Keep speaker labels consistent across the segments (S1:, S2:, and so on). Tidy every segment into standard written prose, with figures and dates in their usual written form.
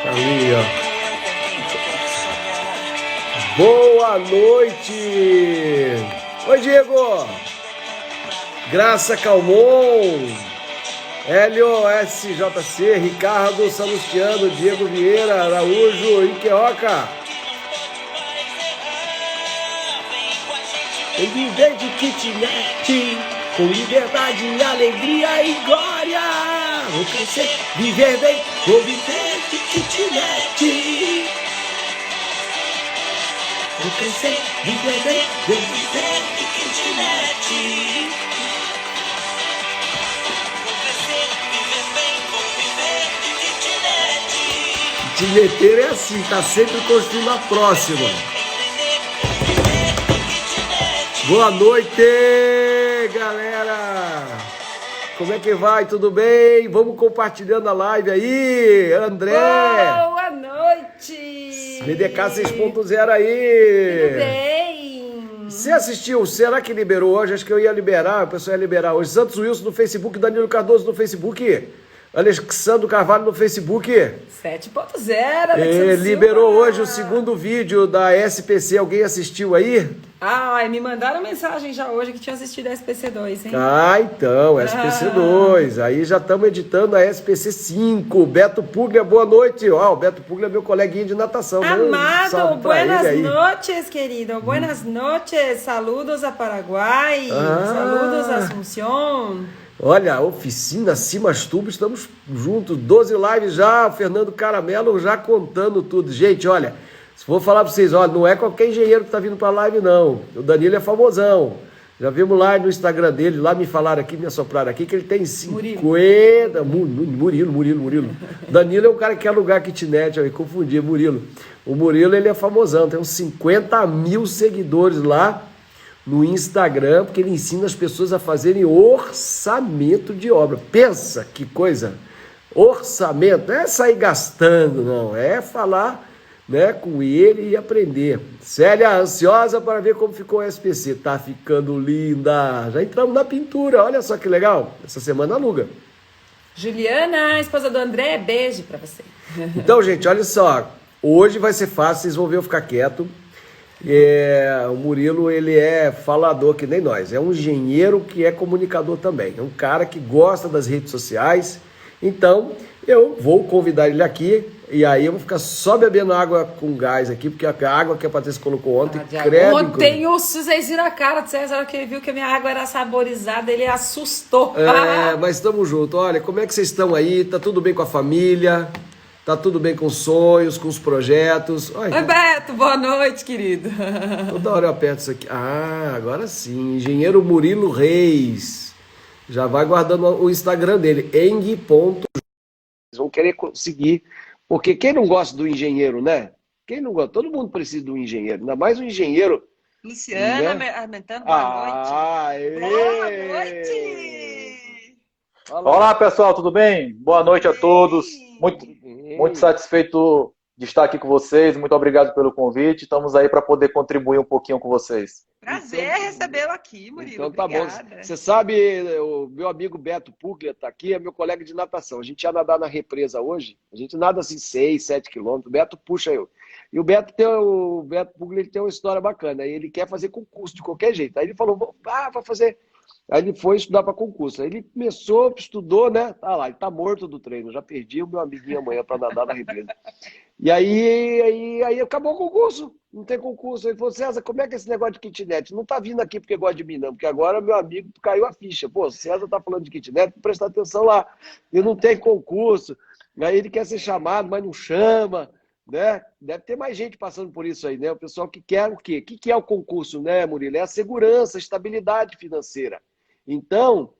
S1: Ali, ó. Boa noite! Oi, Diego! Graça Calmon, Hélio SJC, Ricardo Salustiano, Diego Vieira, Araújo, Iqueoca. Em viver de kitnet, com liberdade, alegria e glória. Vou crescer, viver bem, vou viver de kitnet. Vou crescer, viver bem, vou viver de kitnet. Kitneteiro é assim, tá sempre construindo a próxima. Boa noite, galera! Como é que vai? Tudo bem? Vamos compartilhando a live aí, André!
S2: Boa noite!
S1: BDK 6.0 aí!
S2: Tudo bem?
S1: Você assistiu? Será que liberou hoje? Acho que eu ia liberar, o pessoal ia liberar hoje. Santos Wilson no Facebook, Danilo Cardoso no Facebook, Alexandre Carvalho no Facebook.
S2: 7.0, Alexandre
S1: Liberou
S2: Silva.
S1: hoje o segundo vídeo da SPC. Alguém assistiu aí?
S2: Ai, me mandaram mensagem já hoje que tinha assistido a SPC2, hein?
S1: Ah, então, SPC2. Aí já estamos editando a SPC5. Beto Puglia, boa noite. Ó, o Beto Puglia é meu coleguinha de natação.
S2: Amado, buenas
S1: ele
S2: noches, querido. Buenas noches. Saludos a Paraguai. Saludos a Asunción.
S1: Olha, oficina Simas Tubos, estamos juntos. 12 lives já, o Fernando Caramelo já contando tudo. Gente, olha, se for falar para vocês, olha, não é qualquer engenheiro que está vindo para a live, não. O Danilo é famosão. Já vimos lá no Instagram dele, lá me falaram aqui, me assopraram aqui, que ele tem 50... Murilo. Danilo é o cara que quer alugar kitnet, eu confundi, Murilo. O Murilo, ele é famosão, tem uns 50 mil seguidores lá no Instagram, porque ele ensina as pessoas a fazerem orçamento de obra. Pensa que coisa! Orçamento, não é sair gastando, não, é falar, né, com ele e aprender. Célia, ansiosa para ver como ficou o SPC. Tá ficando linda. Já entramos na pintura, olha só que legal. Essa semana aluga.
S2: Juliana, esposa do André, beijo pra você.
S1: Então, gente, olha só. Hoje vai ser fácil, vocês vão ver eu ficar quieto. O Murilo, ele é falador que nem nós. É um engenheiro que é comunicador também. É um cara que gosta das redes sociais. Então, eu vou convidar ele aqui. E aí eu vou ficar só bebendo água com gás aqui, porque a água que a Patrícia colocou ontem,
S2: Ontem vocês viram a cara do César, que ele viu que a minha água era saborizada, ele assustou.
S1: Mas estamos juntos. Olha, como é que vocês estão aí? Tá tudo bem com a família? Tá tudo bem com os sonhos, com os projetos?
S2: Oi, Beto, boa noite, querido.
S1: Toda hora eu aperto isso aqui. Ah, agora sim. Engenheiro Murilo Reis. Já vai guardando o Instagram dele, eng. Vão querer conseguir. Porque quem não gosta do engenheiro, né? Quem não gosta? Todo mundo precisa do engenheiro. Ainda mais um engenheiro.
S2: Luciana, né? Armentando, boa noite. Boa noite.
S3: Olá, pessoal, tudo bem? Boa noite a todos. Muito satisfeito de estar aqui com vocês. Muito obrigado pelo convite. Estamos aí para poder contribuir um pouquinho com vocês.
S2: Prazer recebê-lo aqui, Murilo.
S1: Então tá
S2: obrigada.
S1: Bom. Você sabe, o meu amigo Beto Puglia está aqui, é meu colega de natação. A gente ia nadar na represa hoje. A gente nada assim 6, 7 quilômetros. O Beto puxa eu. E o Beto Puglia, ele tem uma história bacana. Ele quer fazer concurso de qualquer jeito. Aí ele falou, vai fazer. Aí ele foi estudar para concurso. Aí ele começou, estudou, né? Tá lá, ele tá morto do treino. Já perdi o meu amiguinho amanhã para nadar na represa. E aí acabou o concurso. Não tem concurso. Ele falou, César, como é que é esse negócio de kitnet? Não tá vindo aqui porque gosta de mim, não. Porque agora meu amigo caiu a ficha. Pô, César tá falando de kitnet, presta atenção lá. E não tem concurso. Aí ele quer ser chamado, mas não chama. Né? Deve ter mais gente passando por isso aí, né? O pessoal que quer o quê? O que é o concurso, né, Murilo? É a segurança, a estabilidade financeira. Então,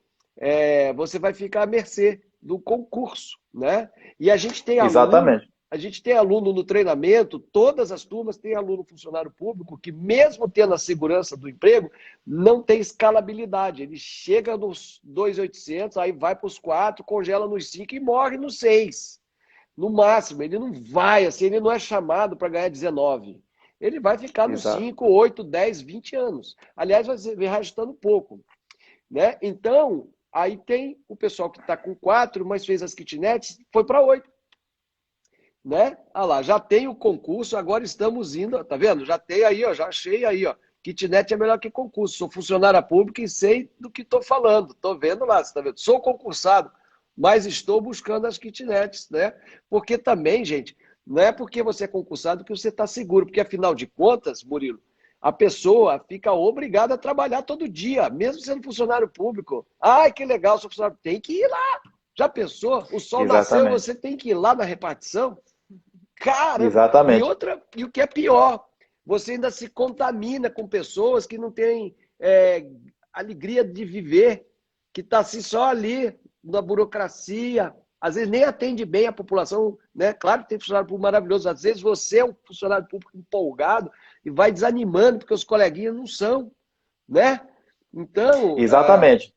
S1: você vai ficar à mercê do concurso, né? E a gente tem
S3: Exatamente.
S1: A gente tem aluno no treinamento, todas as turmas têm aluno funcionário público que, mesmo tendo a segurança do emprego, não tem escalabilidade. Ele chega nos 2.800, aí vai para os 4, congela nos 5 e morre nos 6. No máximo, ele não vai, assim, ele não é chamado para ganhar 19. Ele vai ficar nos 5, 8, 10, 20 anos. Aliás, vai arrastando pouco. Né? Então, aí tem o pessoal que está com 4, mas fez as kitnets, foi para 8. né? Ah lá, já tem o concurso, agora estamos indo, tá vendo? Já tem aí, ó, já achei aí, ó. Kitnet é melhor que concurso. Sou funcionária pública e sei do que estou falando. Estou vendo lá, você tá vendo? Sou concursado, mas estou buscando as kitnets, né? Porque também, gente, não é porque você é concursado que você está seguro, porque afinal de contas, Murilo, a pessoa fica obrigada a trabalhar todo dia, mesmo sendo funcionário público. Ai, que legal, sou funcionário. Tem que ir lá. Já pensou? O sol nasceu,
S3: Exatamente.
S1: você tem que ir lá na repartição? Caramba! E
S3: Exatamente.
S1: outra, e o que é pior, você ainda se contamina com pessoas que não têm alegria de viver, que está assim, só ali, na burocracia, às vezes nem atende bem a população, né? Claro que tem funcionário público maravilhoso, às vezes você é um funcionário público empolgado e vai desanimando porque os coleguinhas não são, né? Então,
S3: Exatamente.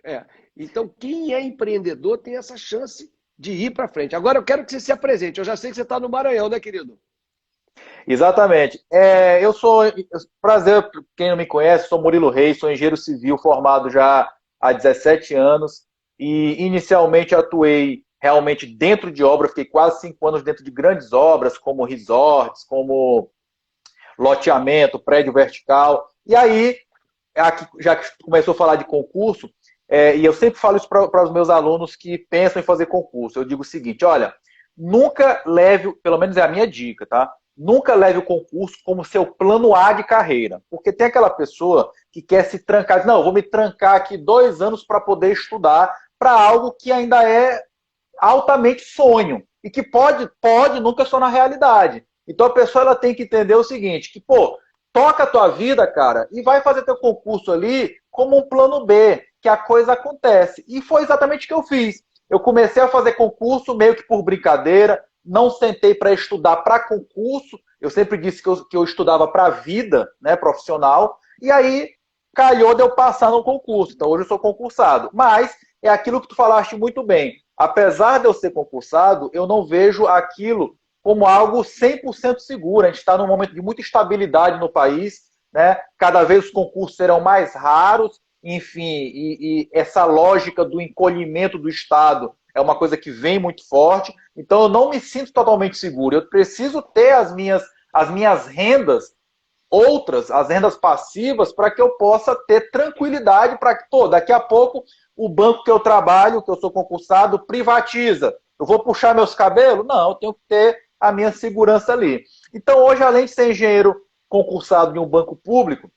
S1: é. Então, quem é empreendedor tem essa chance de ir para frente. Agora, eu quero que você se apresente. Eu já sei que você está no Maranhão, né, querido?
S3: Exatamente. Eu sou, prazer, quem não me conhece, sou Murilo Reis, sou engenheiro civil formado já há 17 anos e inicialmente atuei realmente dentro de obra, fiquei quase 5 anos dentro de grandes obras, como resorts, como loteamento, prédio vertical. E aí, aqui, já que começou a falar de concurso, e eu sempre falo isso para os meus alunos que pensam em fazer concurso, eu digo o seguinte, olha, nunca leve, pelo menos é a minha dica, tá? Nunca leve o concurso como seu plano A de carreira. Porque tem aquela pessoa que quer se trancar. Não, eu vou me trancar aqui 2 anos para poder estudar para algo que ainda é altamente sonho. E que pode nunca só na realidade. Então a pessoa ela tem que entender o seguinte, que, pô, toca a tua vida, cara, e vai fazer teu concurso ali como um plano B, que a coisa acontece. E foi exatamente o que eu fiz. Eu comecei a fazer concurso meio que por brincadeira, não sentei para estudar para concurso, eu sempre disse que eu estudava para a vida, né, profissional, e aí calhou de eu passar no concurso. Então hoje eu sou concursado. Mas é aquilo que tu falaste muito bem. Apesar de eu ser concursado, eu não vejo aquilo como algo 100% seguro. A gente está num momento de muita instabilidade no país, né? Cada vez os concursos serão mais raros, enfim, e essa lógica do encolhimento do Estado é uma coisa que vem muito forte. Então eu não me sinto totalmente seguro. Eu preciso ter as minhas rendas outras, as rendas passivas, para que eu possa ter tranquilidade para que, pô, daqui a pouco o banco que eu trabalho, que eu sou concursado, privatiza. Eu vou puxar meus cabelos? Não, eu tenho que ter a minha segurança ali. Então, hoje, além de ser engenheiro concursado em um banco público,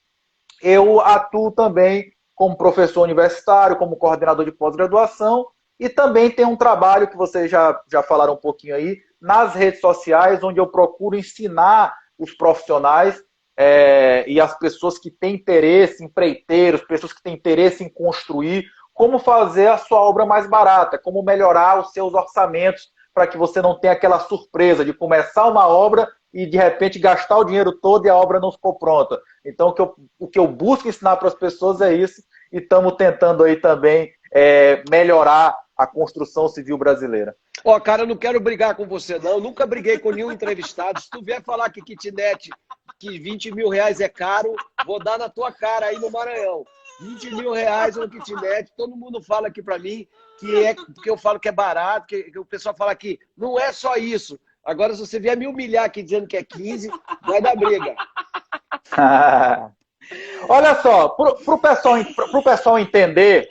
S3: eu atuo também como professor universitário, como coordenador de pós-graduação e também tenho um trabalho que vocês já falaram um pouquinho aí, nas redes sociais, onde eu procuro ensinar os profissionais e as pessoas que têm interesse, empreiteiros, pessoas que têm interesse em construir, como fazer a sua obra mais barata, como melhorar os seus orçamentos para que você não tenha aquela surpresa de começar uma obra e de repente gastar o dinheiro todo e a obra não ficou pronta. Então o que eu busco ensinar para as pessoas é isso e estamos tentando aí também melhorar a construção civil brasileira.
S1: Ó, cara, eu não quero brigar com você, não. Eu nunca briguei com nenhum entrevistado. Se tu vier falar que kitnet, que 20 mil reais é caro, vou dar na tua cara aí no Maranhão. 20 mil reais no kitnet. Todo mundo fala aqui pra mim que é porque eu falo que é barato, que o pessoal fala que não é só isso. Agora, se você vier me humilhar aqui dizendo que é 15, vai dar briga.
S3: Olha só, para o pessoal entender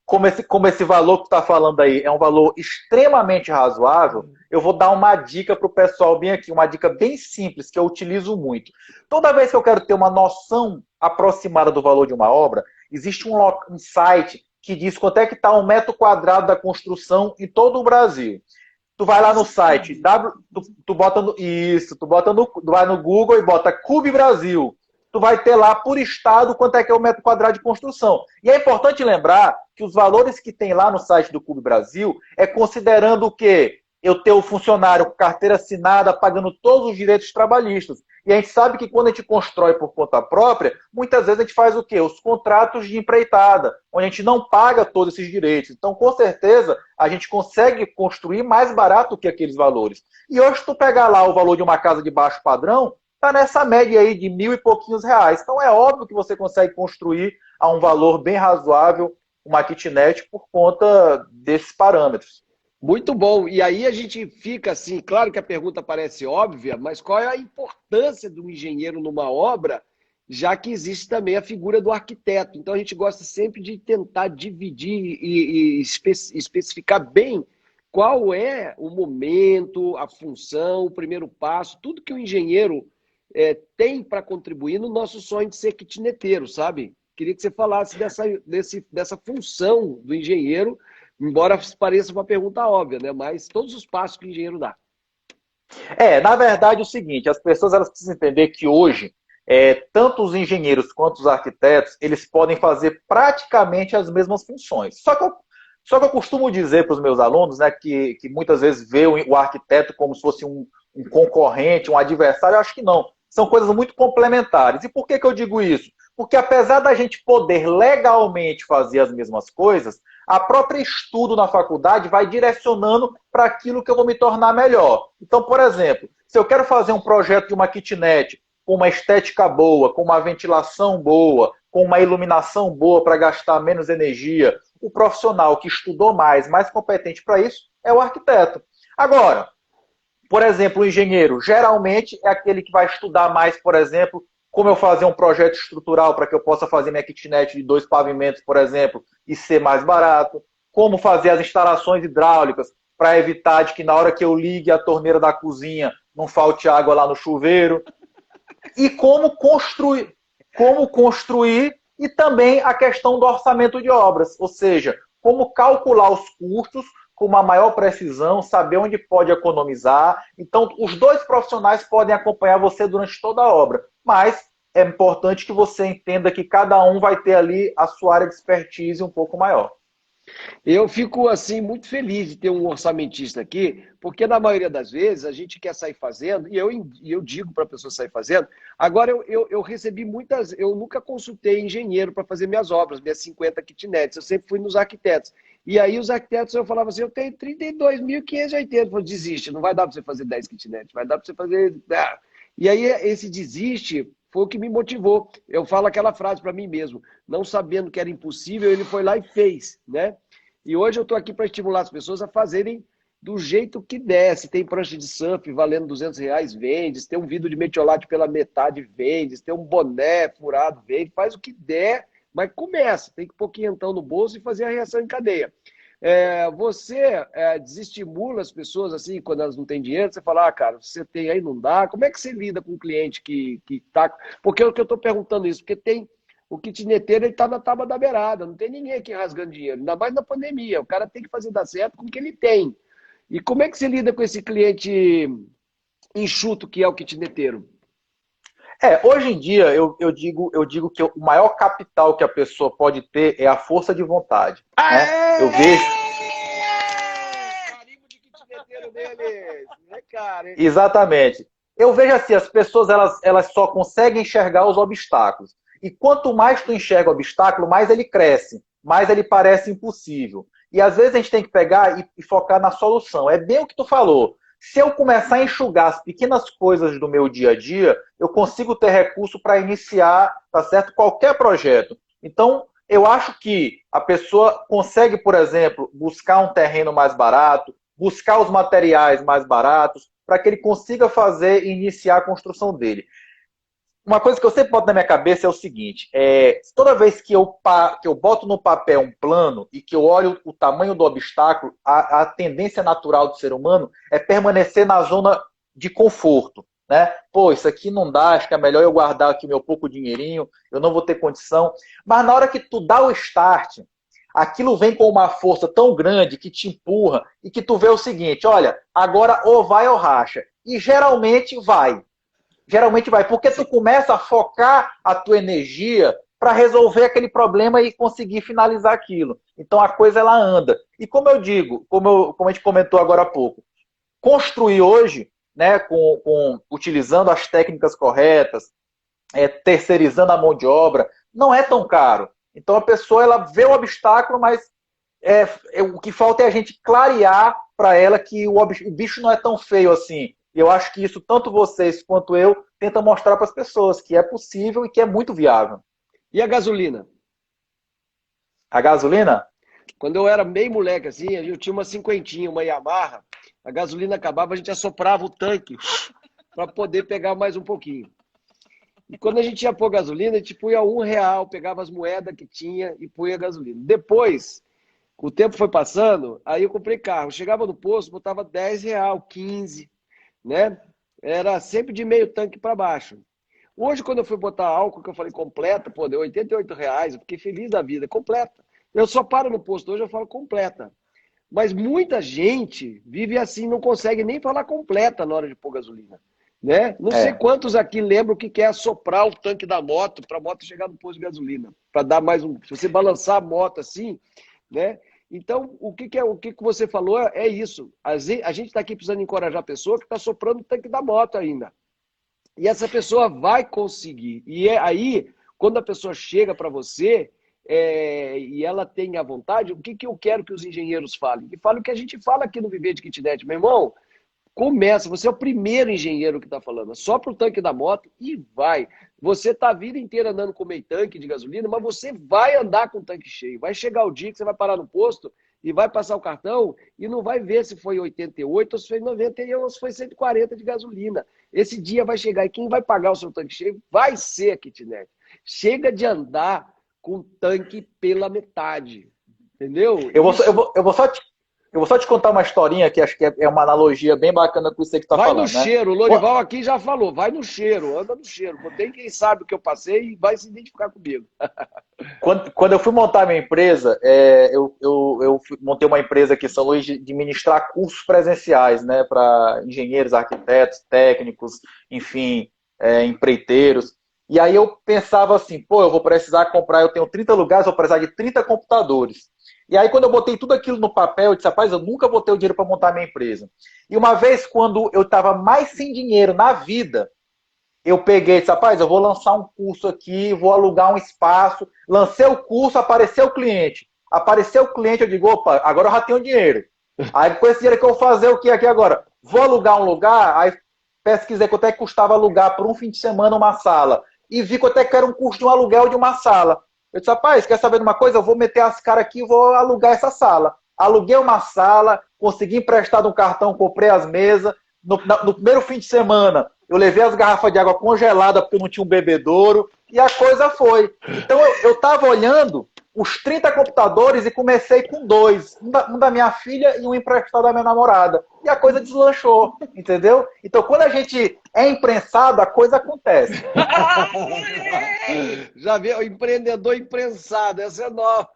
S3: como esse valor que tu está falando aí é um valor extremamente razoável, eu vou dar uma dica para o pessoal bem aqui, uma dica bem simples que eu utilizo muito. Toda vez que eu quero ter uma noção aproximada do valor de uma obra, existe um site que diz quanto é que está um metro quadrado da construção em todo o Brasil. Tu vai lá no site, tu vai no Google e bota Cube Brasil. Tu vai ter lá por estado quanto é que é o metro quadrado de construção. E é importante lembrar que os valores que tem lá no site do Cube Brasil é considerando o quê? Eu ter o funcionário com carteira assinada, pagando todos os direitos trabalhistas. E a gente sabe que quando a gente constrói por conta própria, muitas vezes a gente faz o quê? Os contratos de empreitada, onde a gente não paga todos esses direitos. Então, com certeza, a gente consegue construir mais barato que aqueles valores. E hoje, se tu pegar lá o valor de uma casa de baixo padrão, está nessa média aí de 1.000 e pouquinhos reais. Então é óbvio que você consegue construir a um valor bem razoável uma kitnet por conta desses parâmetros.
S1: Muito bom. E aí a gente fica assim, claro que a pergunta parece óbvia, mas qual é a importância do engenheiro numa obra, já que existe também a figura do arquiteto. Então a gente gosta sempre de tentar dividir e especificar bem qual é o momento, a função, o primeiro passo, tudo que o engenheiro tem para contribuir no nosso sonho de ser kitneteiro, sabe? Queria que você falasse dessa função do engenheiro. Embora pareça uma pergunta óbvia, né? Mas todos os passos que o engenheiro dá.
S3: Na verdade é o seguinte, as pessoas elas precisam entender que hoje, tanto os engenheiros quanto os arquitetos, eles podem fazer praticamente as mesmas funções. Só que eu costumo dizer para os meus alunos, né, que muitas vezes vê o arquiteto como se fosse um concorrente, um adversário, eu acho que não. São coisas muito complementares. E por que eu digo isso? Porque apesar da gente poder legalmente fazer as mesmas coisas, a própria estudo na faculdade vai direcionando para aquilo que eu vou me tornar melhor. Então, por exemplo, se eu quero fazer um projeto de uma kitnet com uma estética boa, com uma ventilação boa, com uma iluminação boa para gastar menos energia, o profissional que estudou mais competente para isso, é o arquiteto. Agora, por exemplo, o engenheiro geralmente é aquele que vai estudar mais, por exemplo, como eu fazer um projeto estrutural para que eu possa fazer minha kitnet de 2 pavimentos, por exemplo, e ser mais barato, como fazer as instalações hidráulicas para evitar de que na hora que eu ligue a torneira da cozinha não falte água lá no chuveiro, e como construir e também a questão do orçamento de obras, ou seja, como calcular os custos com uma maior precisão, saber onde pode economizar. Então, os 2 profissionais podem acompanhar você durante toda a obra, mas é importante que você entenda que cada um vai ter ali a sua área de expertise um pouco maior.
S1: Eu fico, assim, muito feliz de ter um orçamentista aqui, porque na maioria das vezes a gente quer sair fazendo, e eu digo para a pessoa sair fazendo. Agora, eu recebi muitas. Eu nunca consultei engenheiro para fazer minhas obras, minhas 50 kitnets. Eu sempre fui nos arquitetos. E aí os arquitetos, eu falava assim, eu tenho 32.580. Eu falei, desiste, não vai dar para você fazer 10 kitnets, vai dar para você fazer... E aí esse desiste foi o que me motivou. Eu falo aquela frase para mim mesmo, não sabendo que era impossível, ele foi lá e fez, né? E hoje eu estou aqui para estimular as pessoas a fazerem do jeito que der. Se tem prancha de surf valendo R$ 200, vende. Se tem um vidro de metiolate pela metade, vende. Se tem um boné furado, vende. Faz o que der, mas começa. Tem que pôr quinhentão no bolso e fazer a reação em cadeia. Você desestimula as pessoas assim, quando elas não têm dinheiro, você fala, cara, você tem aí, não dá. Como é que você lida com um cliente que tá... Porque o que eu estou perguntando isso, porque tem o kitneteiro, ele está na tábua da beirada, não tem ninguém aqui rasgando dinheiro, ainda mais na pandemia, o cara tem que fazer dar certo com o que ele tem. E como é que você lida com esse cliente enxuto que é o kitneteiro?
S3: Hoje em dia, eu digo que o maior capital que a pessoa pode ter é a força de vontade. Né? Eu vejo...
S1: Carimbo de kitneteiro deles, né, cara?
S3: Exatamente. Eu vejo assim, as pessoas elas só conseguem enxergar os obstáculos. E quanto mais tu enxerga o obstáculo, mais ele cresce, mais ele parece impossível. E às vezes a gente tem que pegar e focar na solução. É bem o que tu falou. Se eu começar a enxugar as pequenas coisas do meu dia a dia, eu consigo ter recurso para iniciar, tá certo, qualquer projeto. Então, eu acho que a pessoa consegue, por exemplo, buscar um terreno mais barato, buscar os materiais mais baratos, para que ele consiga fazer e iniciar a construção dele. Uma coisa que eu sempre boto na minha cabeça é o seguinte, toda vez que eu boto no papel um plano e que eu olho o tamanho do obstáculo, a tendência natural do ser humano é permanecer na zona de conforto. Né? Pô, isso aqui não dá, acho que é melhor eu guardar aqui meu pouco dinheirinho, eu não vou ter condição. Mas na hora que tu dá o start, aquilo vem com uma força tão grande que te empurra e que tu vê o seguinte, olha, agora ou vai ou racha. E geralmente vai. Geralmente vai, porque tu começa a focar a tua energia para resolver aquele problema e conseguir finalizar aquilo. Então a coisa ela anda. E como eu digo, como a gente comentou agora há pouco, construir hoje, né, utilizando as técnicas corretas, terceirizando a mão de obra, não é tão caro. Então a pessoa ela vê o obstáculo, mas o que falta é a gente clarear para ela que o bicho não é tão feio assim. E eu acho que isso, tanto vocês quanto eu, tenta mostrar para as pessoas que é possível e que é muito viável.
S1: E a gasolina?
S3: A gasolina?
S1: Quando eu era meio moleque, assim, eu tinha uma cinquentinha, uma Yamaha, a gasolina acabava, a gente assoprava o tanque para poder pegar mais um pouquinho. E quando a gente ia pôr gasolina, a gente punha R$ 1, pegava as moedas que tinha e punha gasolina. Depois, o tempo foi passando, aí eu comprei carro. Chegava no posto, botava R$ 10, 15, né? Era sempre de meio tanque para baixo. Hoje, quando eu fui botar álcool, que eu falei completa, pô, deu R$ 88, eu fiquei feliz da vida, completa. Eu só paro no posto hoje, eu falo completa. Mas muita gente vive assim, não consegue nem falar completa na hora de pôr gasolina. Né? Não sei quantos aqui lembram o que é assoprar o tanque da moto para a moto chegar no posto de gasolina. Para dar mais um. Se você balançar a moto assim, né? Então, o que você falou é isso. A gente está aqui precisando encorajar a pessoa que está soprando o tanque da moto ainda. E essa pessoa vai conseguir. E é aí, quando a pessoa chega para você e ela tem a vontade, o que eu quero que os engenheiros falem? Que falem o que a gente fala aqui no Viver de Kitnet. Meu irmão, começa, você é o primeiro engenheiro que está falando. Sopra o tanque da moto e vai. Você está a vida inteira andando com meio tanque de gasolina, mas você vai andar com o tanque cheio. Vai chegar o dia que você vai parar no posto e vai passar o cartão e não vai ver se foi 88 ou se foi 91 ou se foi 140 de gasolina. Esse dia vai chegar e quem vai pagar o seu tanque cheio vai ser a Kitnet. Chega de andar com o tanque pela metade. Entendeu?
S3: Eu vou só te contar uma historinha que acho que é uma analogia bem bacana com você que está falando.
S1: Vai no cheiro, o Lorival aqui já falou, vai no cheiro, anda no cheiro. Tem quem sabe o que eu passei e vai se identificar comigo.
S3: Quando eu fui montar minha empresa, eu montei uma empresa aqui em São Luís de ministrar cursos presenciais, né, para engenheiros, arquitetos, técnicos, enfim, empreiteiros. E aí eu pensava assim, pô, eu vou precisar comprar, eu tenho 30 lugares, vou precisar de 30 computadores. E aí, quando eu botei tudo aquilo no papel, eu disse, rapaz, eu nunca botei o dinheiro para montar minha empresa. E uma vez, quando eu estava mais sem dinheiro na vida, eu peguei e disse, rapaz, eu vou lançar um curso aqui, vou alugar um espaço. Lancei o curso, apareceu o cliente. Apareceu o cliente, eu digo, opa, agora eu já tenho dinheiro. Aí, com esse dinheiro que eu vou fazer o que aqui agora? Vou alugar um lugar, aí pesquisei quanto é que custava alugar por um fim de semana uma sala. E vi quanto é que era um custo de um aluguel de uma sala. Eu disse, rapaz, quer saber de uma coisa? Eu vou meter as caras aqui e vou alugar essa sala. Aluguei uma sala, consegui emprestar um cartão, comprei as mesas. No primeiro fim de semana, eu levei as garrafas de água congelada porque eu não tinha um bebedouro. E a coisa foi. Então, eu estava olhando os 30 computadores e comecei com 2. Um da minha filha e um emprestado da minha namorada. E a coisa deslanchou, entendeu? Então, quando a gente é imprensado, a coisa acontece.
S1: Já viu? O empreendedor imprensado, essa é nova.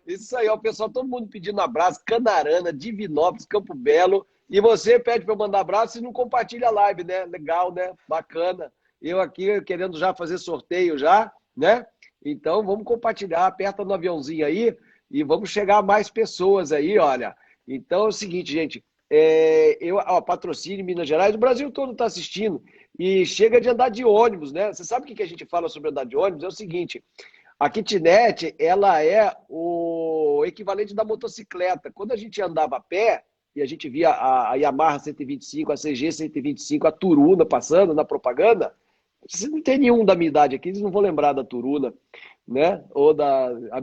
S1: Isso aí, ó, o pessoal, todo mundo pedindo abraço, Canarana, Divinópolis, Campo Belo. E você pede para eu mandar abraço e não compartilha a live, né? Legal, né? Bacana. Eu aqui querendo já fazer sorteio já, né? Então vamos compartilhar, aperta no aviãozinho aí e vamos chegar a mais pessoas aí, olha. Então é o seguinte, gente, patrocínio em Minas Gerais, o Brasil todo está assistindo e chega de andar de ônibus, né? Você sabe o que a gente fala sobre andar de ônibus? É o seguinte, a Kitnet, ela é o equivalente da motocicleta. Quando a gente andava a pé e a gente via a Yamaha 125, a CG 125, a Turuna passando na propaganda, se não tem nenhum da minha idade aqui, eles não vão lembrar da Turuna, né? Ou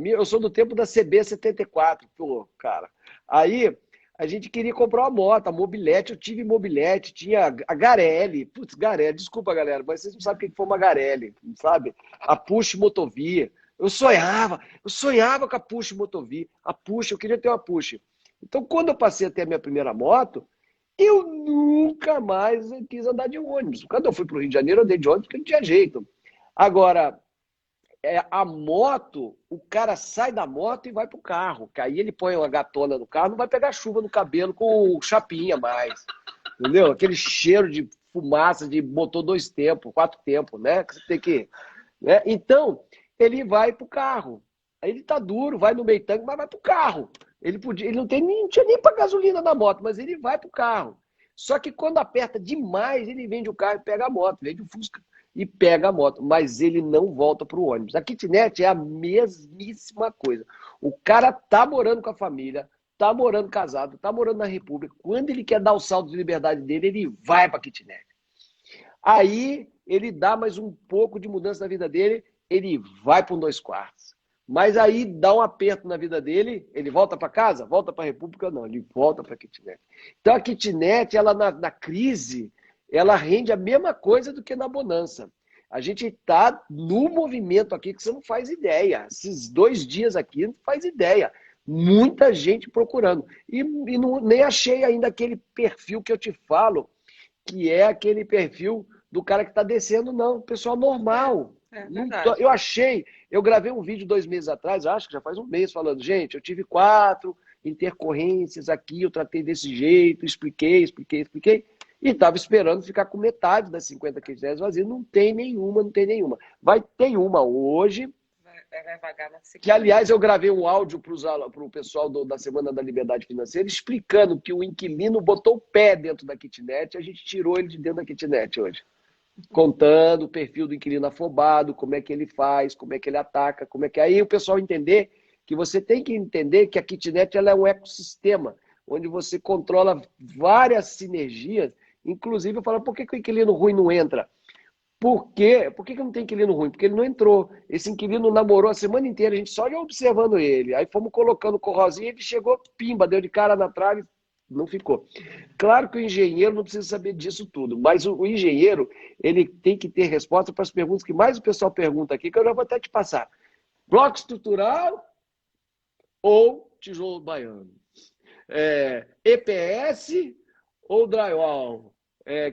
S1: eu sou do tempo da CB 74, pô, cara. Aí a gente queria comprar uma moto, a Mobilete, eu tive Mobilete, tinha a Garelli, putz, Garelli, desculpa galera, mas vocês não sabem o que foi uma Garelli, sabe? A Push Motovia. Eu sonhava com a Push Motovia, a Push, eu queria ter uma Push. Então, quando eu passei a ter a minha primeira moto, eu nunca mais quis andar de ônibus. Quando eu fui para o Rio de Janeiro, eu andei de ônibus porque não tinha jeito. Agora, a moto, o cara sai da moto e vai pro carro. Que aí ele põe uma gatona no carro, não vai pegar chuva no cabelo com chapinha mais. Entendeu? Aquele cheiro de fumaça de motor 2 tempos, 4 tempos, né? Que você tem que. Né? Então, ele vai pro carro. Aí ele tá duro, vai no meio tanque, mas vai pro carro. Ele não tinha nem para gasolina na moto, mas ele vai pro carro. Só que quando aperta demais, ele vende o carro e pega a moto, vende o Fusca e pega a moto, mas ele não volta pro ônibus. A Kitnet é a mesmíssima coisa. O cara tá morando com a família, tá morando casado, tá morando na República. Quando ele quer dar o salto de liberdade dele, ele vai pra Kitnet. Aí ele dá mais um pouco de mudança na vida dele, ele vai para um 2 quartos. Mas aí dá um aperto na vida dele, ele volta para casa? Volta para a República? Não, ele volta para a kitnet. Então a kitnet, ela na crise, ela rende a mesma coisa do que na bonança. A gente está no movimento aqui que você não faz ideia. Esses 2 dias aqui não faz ideia. Muita gente procurando. E não, nem achei ainda aquele perfil que eu te falo, que é aquele perfil do cara que está descendo, não. Pessoal normal. Eu gravei um vídeo 2 meses atrás, acho que já faz um mês, falando, gente, eu tive 4 intercorrências aqui, eu tratei desse jeito, expliquei. E estava esperando ficar com metade das 50 kitnets vazias. Não tem nenhuma. Vai ter uma hoje,
S2: vai vagar na segunda.
S1: que aliás eu gravei um áudio para o pessoal da Semana da Liberdade Financeira, explicando que o inquilino botou o pé dentro da kitnet e a gente tirou ele de dentro da kitnet hoje. Contando o perfil do inquilino afobado, como é que ele faz, como é que ele ataca, como é que... Aí o pessoal entender que você tem que entender que a kitnet ela é um ecossistema, onde você controla várias sinergias. Inclusive, eu falo, por que o inquilino ruim não entra? Por quê? Por que não tem inquilino ruim? Porque ele não entrou. Esse inquilino namorou a semana inteira, a gente só ia observando ele. Aí fomos colocando corrosinha, ele chegou, pimba, deu de cara na trave, não ficou. Claro que o engenheiro não precisa saber disso tudo, mas o engenheiro, ele tem que ter resposta para as perguntas que mais o pessoal pergunta aqui, que eu já vou até te passar. Bloco estrutural ou tijolo baiano? EPS ou drywall?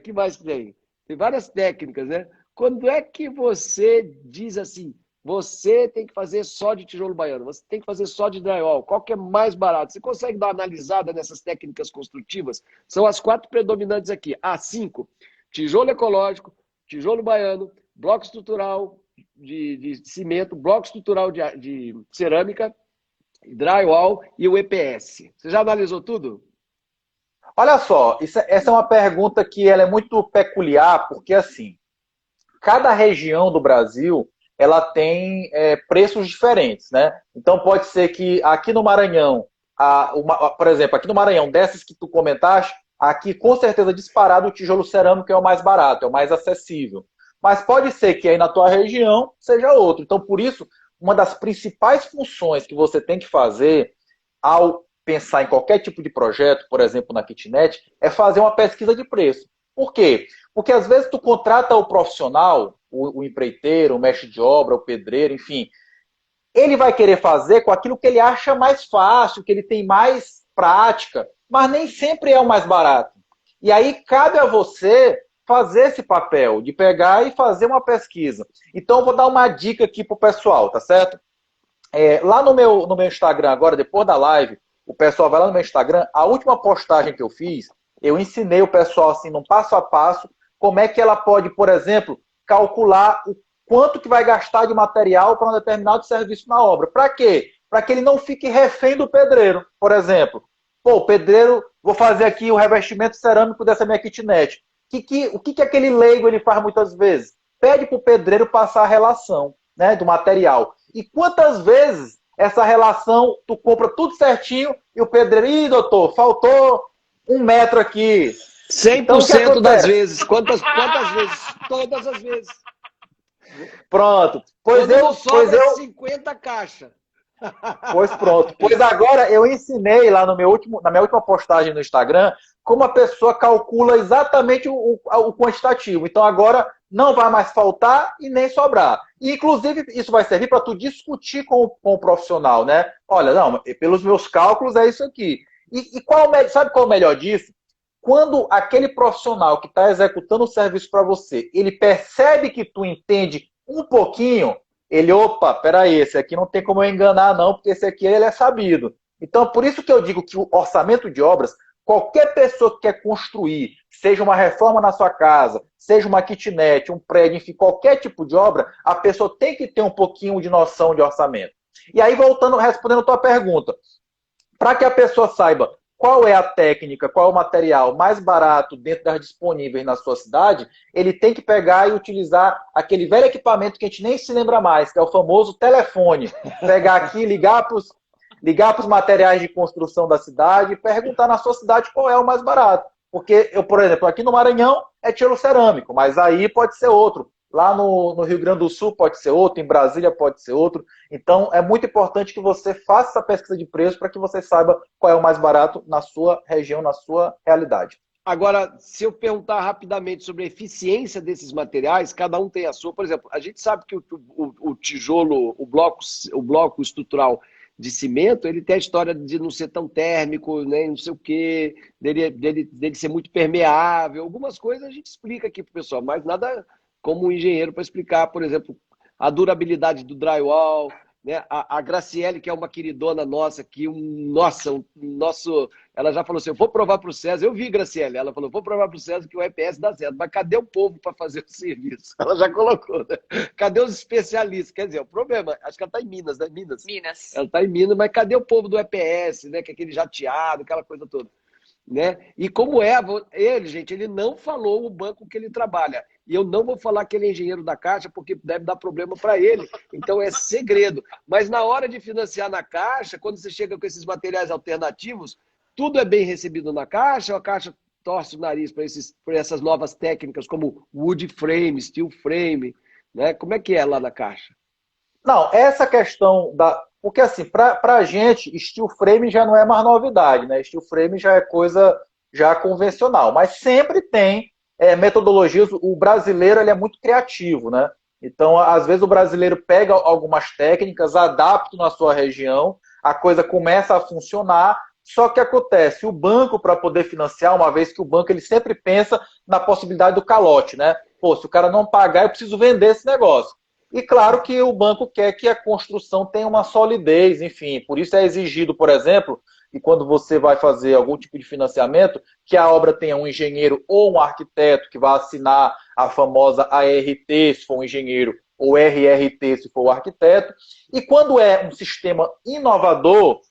S1: Que mais tem? Tem várias técnicas, né? Quando é que você diz assim, você tem que fazer só de tijolo baiano, você tem que fazer só de drywall, qual que é mais barato? Você consegue dar uma analisada nessas técnicas construtivas? São as 4 predominantes aqui. A5, tijolo ecológico, tijolo baiano, bloco estrutural de cimento, bloco estrutural de cerâmica, drywall e o EPS. Você já analisou tudo?
S3: Olha só, essa é uma pergunta que ela é muito peculiar, porque assim, cada região do Brasil ela tem preços diferentes, né? Então pode ser que aqui no Maranhão, por exemplo, aqui no Maranhão, dessas que tu comentaste, aqui com certeza disparado o tijolo cerâmico é o mais barato, é o mais acessível. Mas pode ser que aí na tua região seja outro. Então por isso, uma das principais funções que você tem que fazer ao pensar em qualquer tipo de projeto, por exemplo na kitnet, é fazer uma pesquisa de preço. Por quê? Porque às vezes tu contrata o profissional, o empreiteiro, o mestre de obra, o pedreiro, enfim, ele vai querer fazer com aquilo que ele acha mais fácil, que ele tem mais prática, mas nem sempre é o mais barato. E aí cabe a você fazer esse papel, de pegar e fazer uma pesquisa. Então eu vou dar uma dica aqui pro pessoal, tá certo? Lá no meu Instagram agora, depois da live, o pessoal vai lá no meu Instagram, a última postagem que eu fiz, eu ensinei o pessoal assim, num passo a passo, como é que ela pode, por exemplo, calcular o quanto que vai gastar de material para um determinado serviço na obra. Para quê? Para que ele não fique refém do pedreiro. Por exemplo, o pedreiro, vou fazer aqui o revestimento cerâmico dessa minha kitnet. O que aquele leigo ele faz muitas vezes? Pede para o pedreiro passar a relação, né, do material. E quantas vezes essa relação, tu compra tudo certinho e o pedreiro, ih, doutor, faltou 1 metro aqui.
S1: 100% então, das vezes. Quantas vezes? Todas as vezes.
S3: Pronto.
S1: Pois eu 50 caixas.
S3: Pois pronto. Pois agora eu ensinei lá na minha última postagem no Instagram como a pessoa calcula exatamente o quantitativo. Então agora não vai mais faltar e nem sobrar. E, inclusive, isso vai servir para tu discutir com o profissional, né? Olha, não, pelos meus cálculos é isso aqui. E sabe qual é o melhor disso? Quando aquele profissional que está executando o serviço para você, ele percebe que tu entende um pouquinho, ele, opa, peraí, esse aqui não tem como eu enganar não, porque esse aqui ele é sabido. Então, por isso que eu digo que o orçamento de obras, qualquer pessoa que quer construir, seja uma reforma na sua casa, seja uma kitnet, um prédio, enfim, qualquer tipo de obra, a pessoa tem que ter um pouquinho de noção de orçamento. E aí, respondendo a tua pergunta, para que a pessoa saiba qual é a técnica, qual é o material mais barato dentro das disponíveis na sua cidade, ele tem que pegar e utilizar aquele velho equipamento que a gente nem se lembra mais, que é o famoso telefone. Pegar aqui, ligar para os materiais de construção da cidade e perguntar na sua cidade qual é o mais barato. Porque eu, por exemplo, aqui no Maranhão é tijolo cerâmico, mas aí pode ser outro. lá no Rio Grande do Sul pode ser outro, em Brasília pode ser outro. Então, é muito importante que você faça essa pesquisa de preço para que você saiba qual é o mais barato na sua região, na sua realidade.
S1: Agora, se eu perguntar rapidamente sobre a eficiência desses materiais, cada um tem a sua. Por exemplo, a gente sabe que o tijolo, o bloco estrutural de cimento, ele tem a história de não ser tão térmico, né, não sei o quê, dele ser muito permeável. Algumas coisas a gente explica aqui para o pessoal, mas nada como um engenheiro para explicar, por exemplo, a durabilidade do drywall, né? A Graciele, que é uma queridona nossa aqui, ela já falou assim, eu vou provar para o César, eu vi, Graciele, ela falou, vou provar para o César que o EPS dá certo, mas cadê o povo para fazer o serviço? Ela já colocou, né? Cadê os especialistas? Quer dizer, o problema, acho que ela está em Minas, né? Minas. Ela está em Minas, mas cadê o povo do EPS, né? Que é aquele jateado, aquela coisa toda. Né? E como ele, gente, ele não falou o banco que ele trabalha. E eu não vou falar que ele é engenheiro da Caixa, porque deve dar problema para ele. Então é segredo. Mas na hora de financiar na Caixa, quando você chega com esses materiais alternativos, tudo é bem recebido na Caixa, ou a Caixa torce o nariz para essas novas técnicas, como wood frame, steel frame, né? Como é que é lá na Caixa?
S3: Não, essa questão da... Porque, assim, para a gente, steel frame já não é mais novidade, né? Steel frame já é coisa já convencional. Mas sempre tem metodologias. O brasileiro ele é muito criativo, né? Então, às vezes, o brasileiro pega algumas técnicas, adapta na sua região, a coisa começa a funcionar, só que acontece, o banco, para poder financiar, uma vez que o banco ele sempre pensa na possibilidade do calote, né? Pô, se o cara não pagar, eu preciso vender esse negócio. E claro que o banco quer que a construção tenha uma solidez, enfim. Por isso é exigido, por exemplo, que quando você vai fazer algum tipo de financiamento, que a obra tenha um engenheiro ou um arquiteto que vai assinar a famosa ART, se for um engenheiro, ou RRT, se for o arquiteto. E quando é um sistema inovador,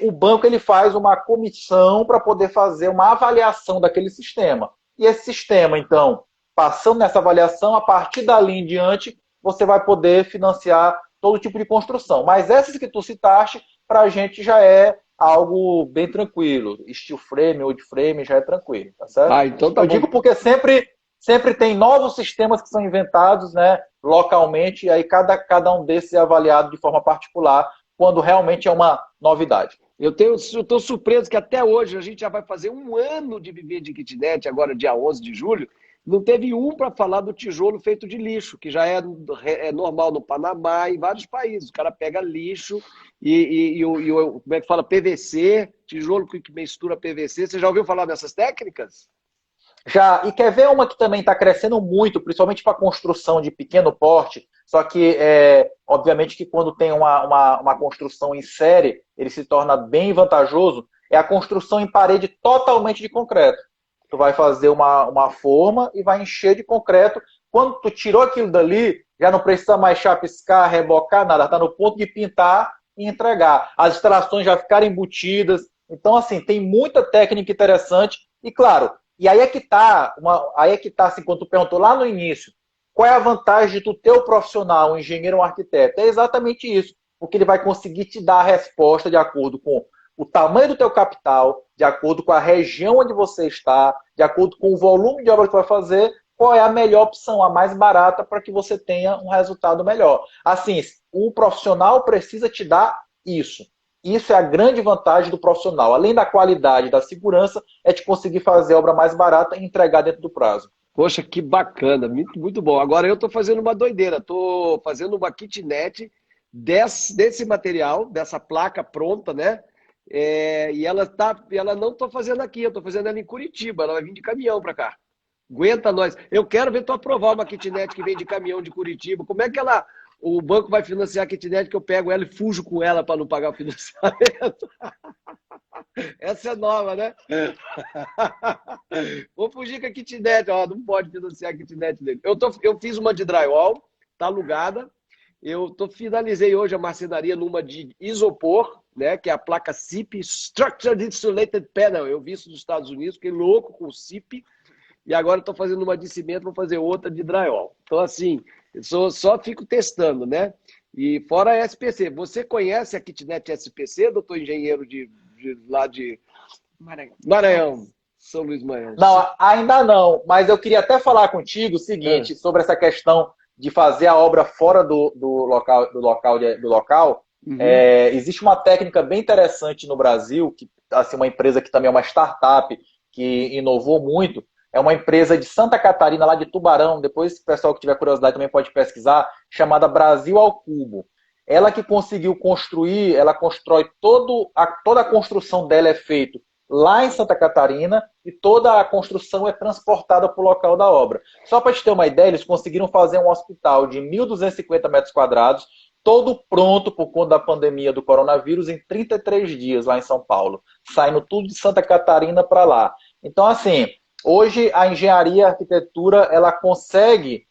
S3: o banco ele faz uma comissão para poder fazer uma avaliação daquele sistema. E esse sistema, então, passando nessa avaliação, a partir dali em diante, você vai poder financiar todo tipo de construção. Mas essas que tu citaste, para a gente já é algo bem tranquilo. Steel frame, wood frame, já é tranquilo, tá certo?
S1: Então tá
S3: Eu
S1: bom.
S3: digo porque sempre tem novos sistemas que são inventados, né, localmente, e aí cada um desses é avaliado de forma particular, quando realmente é uma novidade.
S1: Eu estou surpreso que até hoje, a gente já vai fazer 1 ano de Viver de Kitnet, agora dia 11 de julho, não teve um para falar do tijolo feito de lixo, que já é normal no Panamá e em vários países. O cara pega lixo como é que fala? PVC, tijolo que mistura PVC. Você já ouviu falar dessas técnicas?
S3: Já, e quer ver uma que também está crescendo muito, principalmente para construção de pequeno porte, só que, obviamente, que quando tem uma construção em série, ele se torna bem vantajoso, é a construção em parede totalmente de concreto. Tu vai fazer uma forma e vai encher de concreto. Quando tu tirou aquilo dali, já não precisa mais chapiscar, rebocar, nada. Está no ponto de pintar e entregar. As instalações já ficaram embutidas. Então, assim, tem muita técnica interessante. E, claro, e aí é que está, assim, quando tu perguntou lá no início, qual é a vantagem de tu ter o profissional, um engenheiro, um arquiteto? É exatamente isso. Porque ele vai conseguir te dar a resposta de acordo com o tamanho do teu capital, de acordo com a região onde você está, de acordo com o volume de obra que tu vai fazer, qual é a melhor opção, a mais barata, para que você tenha um resultado melhor. Assim, o profissional precisa te dar isso. Isso é a grande vantagem do profissional. Além da qualidade, da segurança, é de conseguir fazer a obra mais barata e entregar dentro do prazo.
S1: Poxa, que bacana, muito, muito bom. Agora eu estou fazendo uma doideira, estou fazendo uma kitnet desse material, dessa placa pronta, né? E ela não estou fazendo aqui, eu estou fazendo ela em Curitiba, ela vai vir de caminhão para cá. Aguenta nós. Eu quero ver tu aprovar uma kitnet que vem de caminhão de Curitiba. Como é que o banco vai financiar a kitnet que eu pego ela e fujo com ela para não pagar o financiamento? Essa é nova, né? Vou fugir com a kitnet, ó, não pode financiar a kitnet dele. Eu fiz uma de drywall, tá alugada. Finalizei hoje a marcenaria numa de isopor, né, que é a placa CIP, Structured Insulated Panel. Eu vi isso nos Estados Unidos, fiquei louco com o CIP. E agora estou fazendo uma de cimento, vou fazer outra de drywall. Então, assim, eu só fico testando, né? E fora a SPC. Você conhece a kitnet SPC, doutor engenheiro lá de Maranhão? São Luís Maranhão.
S3: Não, ainda não, mas eu queria até falar contigo o seguinte, sobre essa questão de fazer a obra fora do local.
S1: Uhum.
S3: Existe uma técnica bem interessante no Brasil, que assim, uma empresa que também é uma startup, que inovou muito, é uma empresa de Santa Catarina, lá de Tubarão, depois o pessoal que tiver curiosidade também pode pesquisar, chamada Brasil ao Cubo. Ela que conseguiu construir, ela constrói toda a construção dela é feita lá em Santa Catarina e toda a construção é transportada para o local da obra. Só para te ter uma ideia, eles conseguiram fazer um hospital de 1.250 metros quadrados, todo pronto por conta da pandemia do coronavírus, em 33 dias lá em São Paulo, saindo tudo de Santa Catarina para lá. Então, assim, hoje a engenharia e a arquitetura ela consegue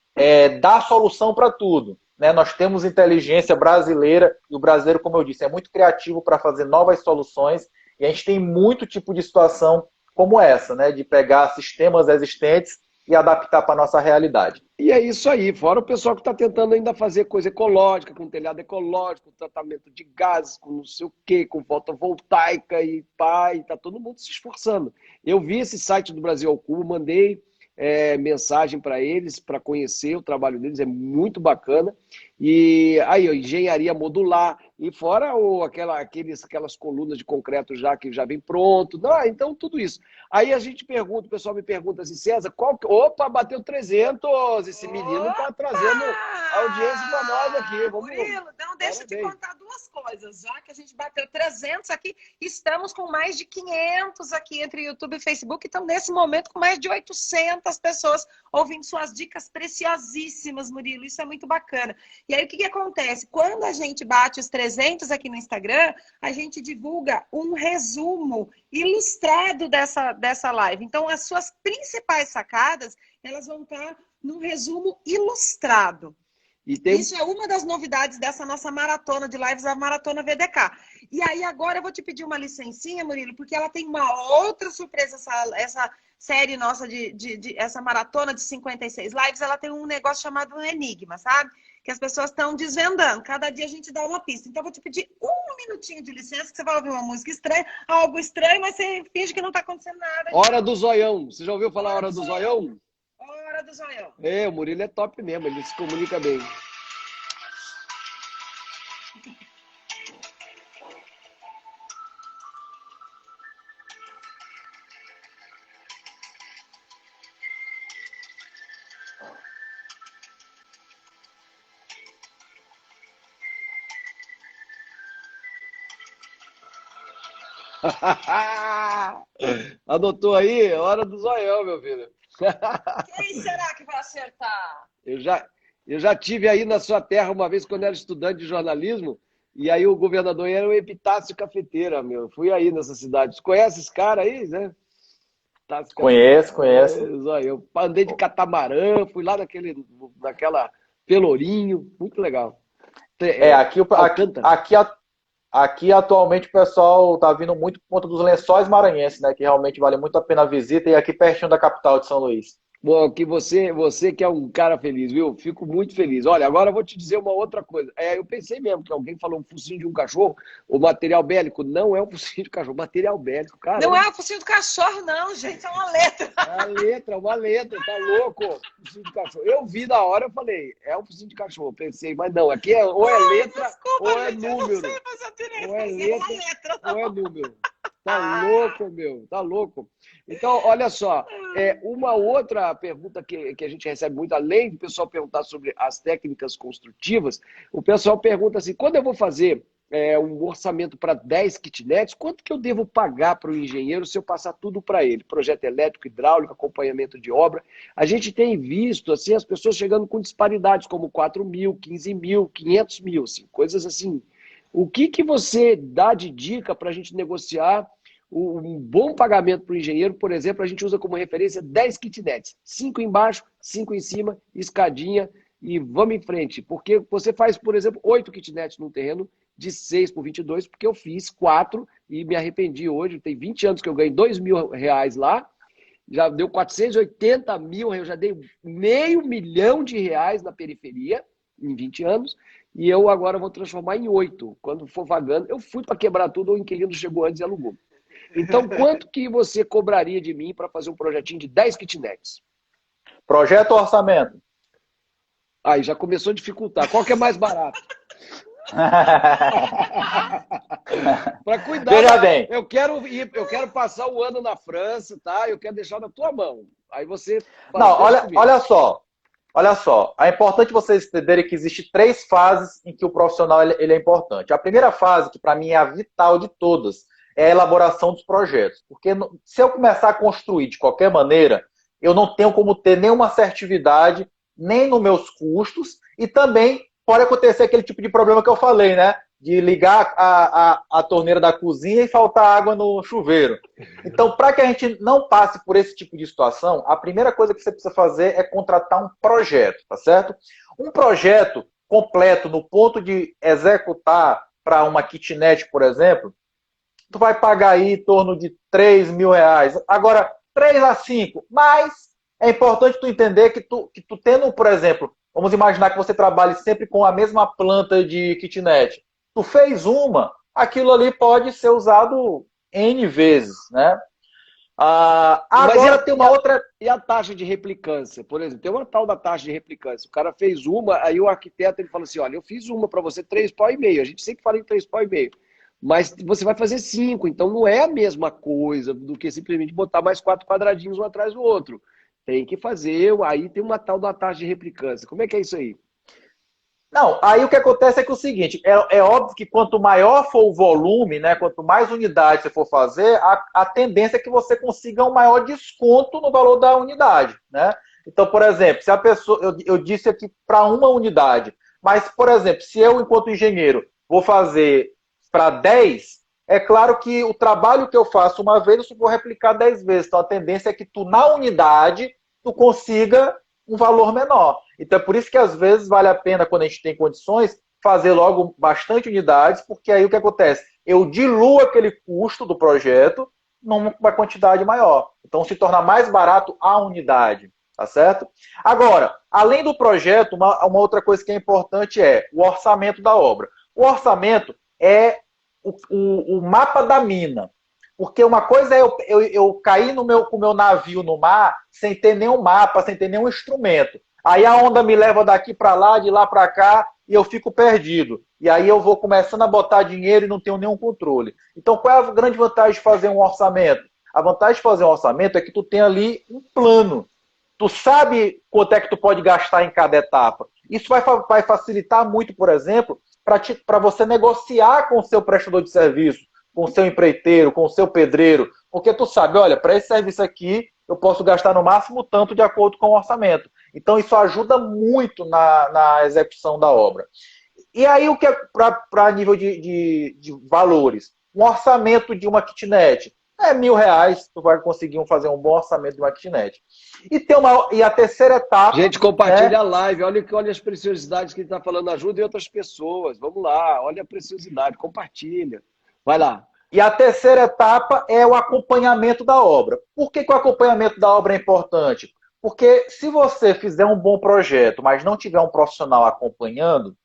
S3: dar solução para tudo. Né? Nós temos inteligência brasileira, e o brasileiro, como eu disse, é muito criativo para fazer novas soluções, e a gente tem muito tipo de situação como essa, né? De pegar sistemas existentes e adaptar para a nossa realidade.
S1: E é isso aí, fora o pessoal que está tentando ainda fazer coisa ecológica, com telhado ecológico, com tratamento de gases, com não sei o quê, com fotovoltaica e pá, e está todo mundo se esforçando. Eu vi esse site do Brasil ao Cubo, mandei mensagem para eles, para conhecer o trabalho deles, é muito bacana. E aí, engenharia modular, e fora aquelas colunas de concreto já que já vem pronto. Não, então, tudo isso. Aí a gente pergunta, o pessoal me pergunta assim, César, opa, bateu 300, esse menino está trazendo audiência para nós aqui. Vamos,
S2: Murilo, não, deixa eu te contar duas coisas. Já que a gente bateu 300 aqui, estamos com mais de 500 aqui entre YouTube e Facebook, então nesse momento com mais de 800 pessoas ouvindo suas dicas preciosíssimas, Murilo. Isso é muito bacana. E aí o que acontece? Quando a gente bate os 300 aqui no Instagram, a gente divulga um resumo ilustrado dessa live. Então, as suas principais sacadas, elas vão estar num resumo ilustrado. Isso é uma das novidades dessa nossa maratona de lives, a Maratona VDK. E aí, agora eu vou te pedir uma licencinha, Murilo, porque ela tem uma outra surpresa, essa série nossa essa maratona de 56 lives, ela tem um negócio chamado Enigma, sabe? Que as pessoas estão desvendando. Cada dia a gente dá uma pista. Então, eu vou te pedir um minutinho de licença, que você vai ouvir uma música estranha, algo estranho, mas você finge que não está acontecendo nada.
S1: Hora do Zoião. Você já ouviu falar Hora do Zoião?
S2: Hora do Zoião.
S1: O Murilo é top mesmo, ele se comunica bem. Anotou aí? Hora do Zoião, meu filho.
S2: Quem será que vai acertar?
S1: Eu já tive aí na sua terra uma vez quando era estudante de jornalismo, e aí o governador era o Epitácio Cafeteira, meu. Fui aí nessa cidade. Você conhece esse cara aí, né?
S3: Conheço.
S1: Eu andei de catamarã, fui lá naquela Pelourinho, muito legal.
S3: Aqui atualmente o pessoal está vindo muito por conta dos Lençóis Maranhenses, né? Que realmente vale muito a pena a visita, e aqui pertinho da capital de São Luís.
S1: Bom, que você que é um cara feliz, viu? Fico muito feliz. Olha, agora eu vou te dizer uma outra coisa. Eu pensei mesmo que alguém falou um focinho de um cachorro, o material bélico. Não é um focinho de cachorro, material bélico, cara.
S2: Não é um focinho do cachorro, não, gente, é uma letra.
S1: É uma letra, tá louco? Focinho de cachorro. Eu vi na hora, eu falei, é um focinho de cachorro. Pensei, mas não, aqui ou é letra, desculpa, ou é gente, número. Eu não sei, mas eu tirei, ou é letra, ou é número. Tá louco, meu, tá louco. Então, olha só, uma outra pergunta que a gente recebe muito, além do pessoal perguntar sobre as técnicas construtivas, o pessoal pergunta assim, quando eu vou fazer um orçamento para 10 kitnets, quanto que eu devo pagar para o engenheiro se eu passar tudo para ele? Projeto elétrico, hidráulico, acompanhamento de obra. A gente tem visto assim, as pessoas chegando com disparidades, como 4 mil, 15 mil, 500 mil, assim, coisas assim. O que você dá de dica para a gente negociar um bom pagamento para o engenheiro? Por exemplo, a gente usa como referência 10 kitnets, 5 embaixo, 5 em cima, escadinha, e vamos em frente. Porque você faz, por exemplo, 8 kitnets num terreno de 6 por 22, porque eu fiz 4 e me arrependi hoje. Tem 20 anos que eu ganhei R$2.000 lá, já deu 480 mil, eu já dei R$500 mil na periferia em 20 anos, e eu agora vou transformar em 8. Quando for vagando, eu fui para quebrar tudo, o inquilino chegou antes e alugou. Então, quanto que você cobraria de mim para fazer um projetinho de 10 kitnets?
S3: Projeto ou orçamento?
S1: Aí já começou a dificultar. Qual que é mais barato? Para cuidar.
S3: Veja bem.
S1: Eu quero passar o ano na França, tá? Eu quero deixar na tua mão. Aí você.
S3: Não, olha só. Olha só. É importante vocês entenderem que existem 3 fases em que o profissional ele é importante. A primeira fase, que para mim é a vital de todas, é a elaboração dos projetos. Porque se eu começar a construir de qualquer maneira, eu não tenho como ter nenhuma assertividade, nem nos meus custos, e também pode acontecer aquele tipo de problema que eu falei, né? De ligar a torneira da cozinha e faltar água no chuveiro. Então, para que a gente não passe por esse tipo de situação, a primeira coisa que você precisa fazer é contratar um projeto, tá certo? Um projeto completo no ponto de executar para uma kitnet, por exemplo, tu vai pagar aí em torno de R$ 3.000. Agora, 3 a 5, mas é importante tu entender que tu tendo, por exemplo, vamos imaginar que você trabalhe sempre com a mesma planta de kitnet. Tu fez aquilo ali pode ser usado N vezes, né? Agora tem uma outra...
S1: E a taxa de replicância? Por exemplo, tem uma tal da taxa de replicância. O cara fez aí o arquiteto ele fala assim, olha, eu fiz uma para você 3,5 pau. A gente sempre fala em 3,5 pau. Mas você vai fazer 5, então não é a mesma coisa do que simplesmente botar mais 4 quadradinhos um atrás do outro. Tem que fazer, aí tem uma tal da taxa de replicância. Como é que é isso aí?
S3: Não, aí o que acontece é que é o seguinte, é óbvio que quanto maior for o volume, né, quanto mais unidades você for fazer, a tendência é que você consiga um maior desconto no valor da unidade, né? Então, por exemplo, se a pessoa, eu disse aqui para uma unidade, mas, por exemplo, se eu, enquanto engenheiro, vou fazer para 10, é claro que o trabalho que eu faço uma vez, eu vou replicar 10 vezes. Então, a tendência é que tu, na unidade, tu consiga um valor menor. Então, é por isso que, às vezes, vale a pena, quando a gente tem condições, fazer logo bastante unidades, porque aí o que acontece? Eu diluo aquele custo do projeto numa quantidade maior. Então, se torna mais barato a unidade, tá certo? Agora, além do projeto, uma outra coisa que é importante é o orçamento da obra. O orçamento é o mapa da mina. Porque uma coisa é eu cair com o meu navio no mar sem ter nenhum mapa, sem ter nenhum instrumento. Aí a onda me leva daqui para lá, de lá para cá, e eu fico perdido. E aí eu vou começando a botar dinheiro e não tenho nenhum controle. Então, qual é a grande vantagem de fazer um orçamento? A vantagem de fazer um orçamento é que tu tem ali um plano. Tu sabe quanto é que tu pode gastar em cada etapa. Isso vai facilitar muito, por exemplo, para você negociar com o seu prestador de serviço, com o seu empreiteiro, com o seu pedreiro, porque tu sabe, olha, para esse serviço aqui eu posso gastar no máximo tanto de acordo com o orçamento. Então isso ajuda muito na execução da obra. E aí o que é para nível de valores? Um orçamento de uma kitnet é R$ 1.000, tu vai conseguir fazer um bom orçamento de uma kitnet. E a terceira etapa...
S1: Gente, compartilha a live, olha as preciosidades que ele está falando, ajuda outras pessoas. Vamos lá, olha a preciosidade, compartilha. Vai lá.
S3: E a terceira etapa é o acompanhamento da obra. Por que o acompanhamento da obra é importante? Porque se você fizer um bom projeto, mas não tiver um profissional acompanhando,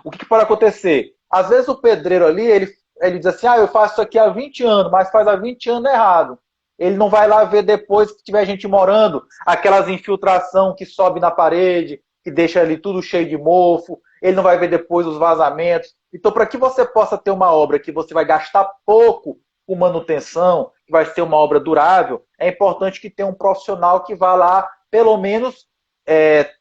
S3: o que pode acontecer? Às vezes o pedreiro ali, ele diz assim, eu faço isso aqui há 20 anos, mas faz há 20 anos errado. Ele não vai lá ver depois que tiver gente morando, aquelas infiltração que sobe na parede, que deixa ali tudo cheio de mofo, ele não vai ver depois os vazamentos. Então, para que você possa ter uma obra que você vai gastar pouco com manutenção, que vai ser uma obra durável, é importante que tenha um profissional que vá lá, pelo menos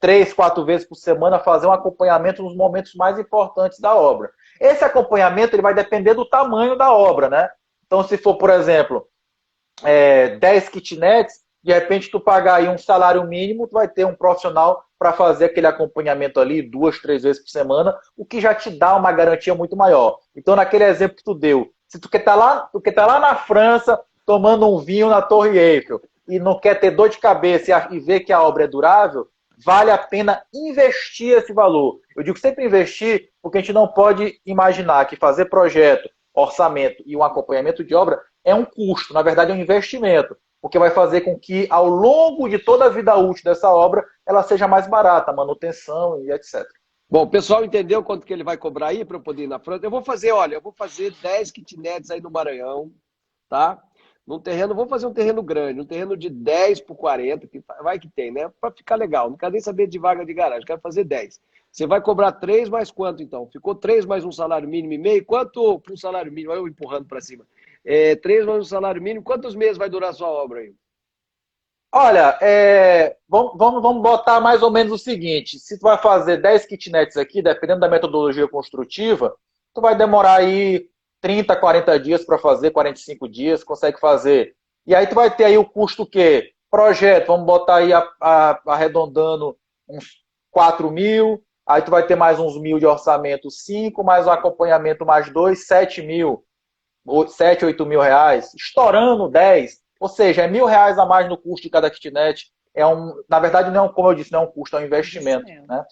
S3: 3, 4 vezes por semana, fazer um acompanhamento nos momentos mais importantes da obra. Esse acompanhamento ele vai depender do tamanho da obra, né? Então, se for, por exemplo, 10 kitnets, de repente tu pagar aí um salário mínimo, tu vai ter um profissional para fazer aquele acompanhamento ali 2, 3 vezes por semana, o que já te dá uma garantia muito maior. Então, naquele exemplo que tu deu, se tu quer estar lá na França, tomando um vinho na Torre Eiffel, e não quer ter dor de cabeça e ver que a obra é durável, vale a pena investir esse valor. Eu digo sempre investir, porque a gente não pode imaginar que fazer projeto, orçamento e um acompanhamento de obra é um custo, na verdade é um investimento, porque vai fazer com que ao longo de toda a vida útil dessa obra, ela seja mais barata, a manutenção e etc.
S1: Bom, o pessoal entendeu quanto que ele vai cobrar aí para eu poder ir na França? Eu vou fazer 10 kitnets aí no Maranhão, tá? Num terreno, vamos fazer um terreno grande, um terreno de 10 por 40, que vai que tem, né? Para ficar legal. Não quero nem saber de vaga de garagem, quero fazer 10. Você vai cobrar 3 mais quanto, então? Ficou 3 mais um salário mínimo e meio? Quanto para um salário mínimo? Olha eu empurrando para cima. 3 mais um salário mínimo, quantos meses vai durar a sua obra aí?
S3: Olha, vamos botar mais ou menos o seguinte. Se tu vai fazer 10 kitnets aqui, dependendo da metodologia construtiva, tu vai demorar aí 30, 40 dias para fazer, 45 dias, consegue fazer. E aí tu vai ter aí o custo o quê? Projeto, vamos botar aí arredondando uns 4 mil, aí tu vai ter mais uns 1.000 de orçamento, 5, mais um acompanhamento mais 2, 7 mil, 7, 8 mil reais, estourando 10. Ou seja, é R$ 1.000 a mais no custo de cada kitnet. Na verdade, não é como eu disse, não é um custo, é um investimento. Né?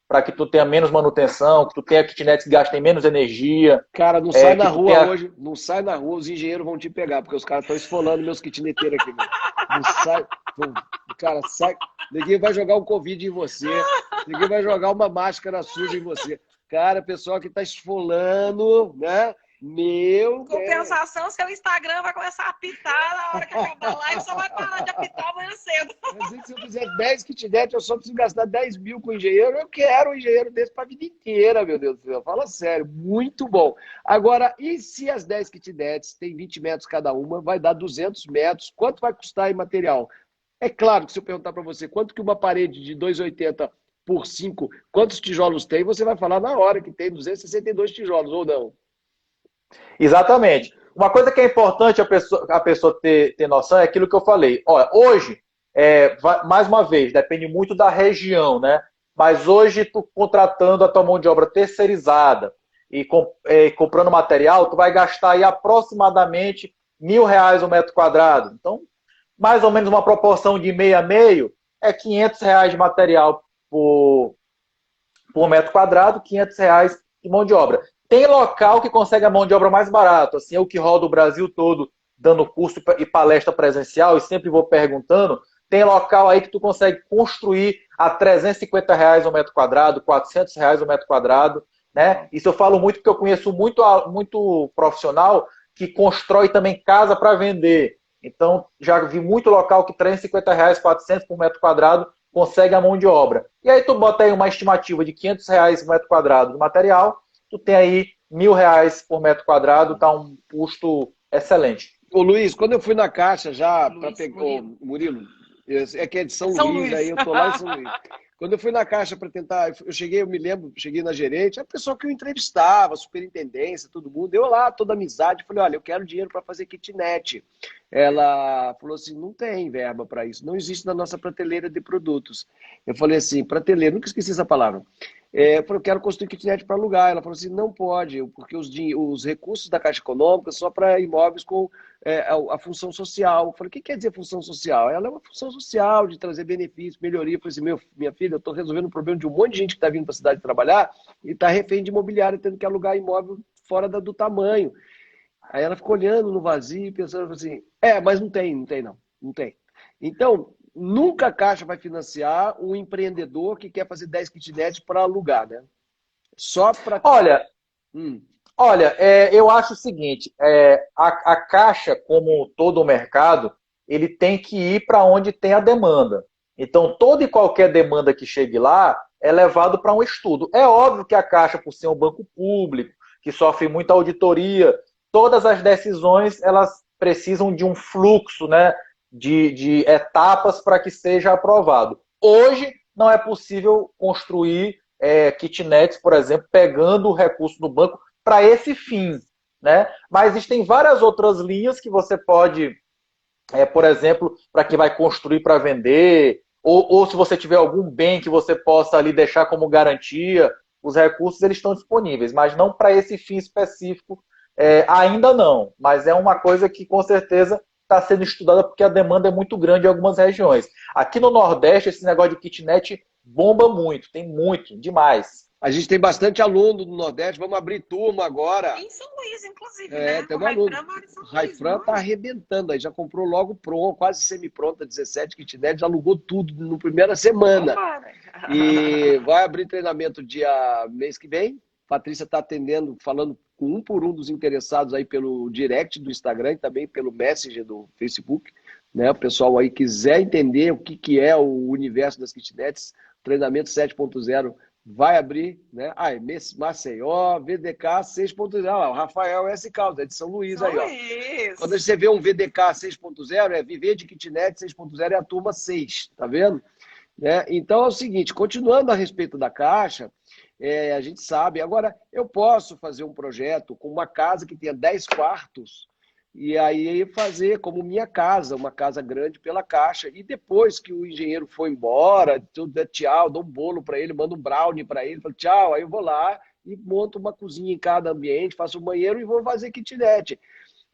S3: Para que tu tenha menos manutenção, que tu tenha kitnets que gastem menos energia.
S1: Cara, não sai na rua hoje, não sai na rua, os engenheiros vão te pegar, porque os caras estão esfolando meus kitneteiros aqui. Meu. Não sai, cara, sai. Ninguém vai jogar um Covid em você, ninguém vai jogar uma máscara suja em você. Cara, pessoal que está esfolando, né? Meu
S2: compensação, seu Instagram vai começar a apitar na hora que acabar a live, só vai parar de apitar amanhã cedo.
S1: Mas se eu fizer 10 kitnet, eu só preciso gastar 10 mil com o engenheiro. Eu quero um engenheiro desse para a vida inteira, meu Deus do céu. Fala sério, muito bom. Agora, e se as 10 kitnets tem 20 metros cada uma, vai dar 200 metros? Quanto vai custar em material? É claro que se eu perguntar para você quanto que uma parede de 2,80 por 5, quantos tijolos tem, você vai falar na hora que tem 262 tijolos, ou não?
S3: Exatamente. Uma coisa que é importante a pessoa ter noção é aquilo que eu falei. Olha, hoje, mais uma vez, depende muito da região, né? Mas hoje, tu contratando a tua mão de obra terceirizada e comprando material, tu vai gastar aí aproximadamente R$ 1.000 o metro quadrado. Então, mais ou menos uma proporção de meio a meio, é R$ 500 de material por metro quadrado, R$ 500 de mão de obra. Tem local que consegue a mão de obra mais barato. Assim, eu que rodo o Brasil todo dando curso e palestra presencial e sempre vou perguntando, tem local aí que tu consegue construir a R$ 350 o metro quadrado, R$ 400 o metro quadrado, né? Isso eu falo muito porque eu conheço muito profissional que constrói também casa para vender. Então, já vi muito local que R$ 350, 400 por metro quadrado consegue a mão de obra. E aí tu bota aí uma estimativa de R$ 500 por metro quadrado de material, tu tem aí R$ 1.000 por metro quadrado, tá um custo excelente.
S1: Ô Luiz, quando eu fui na Caixa já para pegar. Ô, Murilo, é que é de São Luís, aí eu tô lá em São Luís. Quando eu fui na Caixa para tentar, eu me lembro, cheguei na gerente, a pessoa que eu entrevistava, superintendência, todo mundo, eu lá, toda amizade, falei, olha, eu quero dinheiro para fazer kitnet. Ela falou assim, não tem verba para isso, não existe na nossa prateleira de produtos. Eu falei assim, prateleira, nunca esqueci essa palavra. Eu falei, eu quero construir kitnet para alugar. Ela falou assim, não pode, porque os recursos da Caixa Econômica são só para imóveis com a função social. Eu falei, o que quer dizer função social? Ela é uma função social de trazer benefício, melhoria. Eu falei assim, minha filha, eu estou resolvendo um problema de um monte de gente que está vindo para a cidade trabalhar e está refém de imobiliário, tendo que alugar imóvel fora do tamanho. Aí ela ficou olhando no vazio, pensando assim, mas não tem. Então, nunca a Caixa vai financiar um empreendedor que quer fazer 10 kitnets para alugar, né? Só para...
S3: Olha, eu acho o seguinte, a Caixa, como todo o mercado, ele tem que ir para onde tem a demanda. Então, toda e qualquer demanda que chegue lá é levado para um estudo. É óbvio que a Caixa, por ser um banco público, que sofre muita auditoria, todas as decisões elas precisam de um fluxo, né, de etapas para que seja aprovado. Hoje não é possível construir kitnets, por exemplo, pegando o recurso do banco para esse fim, né? Mas existem várias outras linhas que você pode, por exemplo, para quem vai construir para vender, ou se você tiver algum bem que você possa ali deixar como garantia, os recursos eles estão disponíveis, mas não para esse fim específico, ainda não. Mas é uma coisa que com certeza está sendo estudada porque a demanda é muito grande em algumas regiões. Aqui no Nordeste, esse negócio de kitnet bomba muito, tem muito, demais.
S1: A gente tem bastante aluno do Nordeste, vamos abrir turma agora.
S2: Em São Luís, inclusive, né?
S1: Tem um aluno. O Raifran está arrebentando aí, já comprou logo pronto, quase semi-pronta, 17 kitnet, já alugou tudo na primeira semana. E vai abrir treinamento mês que vem, Patrícia está atendendo, falando com um por um dos interessados aí pelo direct do Instagram e também pelo Messenger do Facebook. Né? O pessoal aí quiser entender o que é o universo das kitnets, treinamento 7.0 vai abrir, né? Maceió, VDK 6.0, o Rafael S. Causa, é de São Luís aí, ó. Quando você vê um VDK 6.0, é Viver de Kitnet 6.0, é a turma 6, tá vendo? Né? Então é o seguinte, continuando a respeito da Caixa, a gente sabe, agora eu posso fazer um projeto com uma casa que tenha 10 quartos, e aí fazer como minha casa, uma casa grande pela Caixa. E depois que o engenheiro foi embora, tudo é tchau, dou um bolo para ele, mando um brownie para ele, falo tchau, aí eu vou lá e monto uma cozinha em cada ambiente, faço um banheiro e vou fazer kitnet.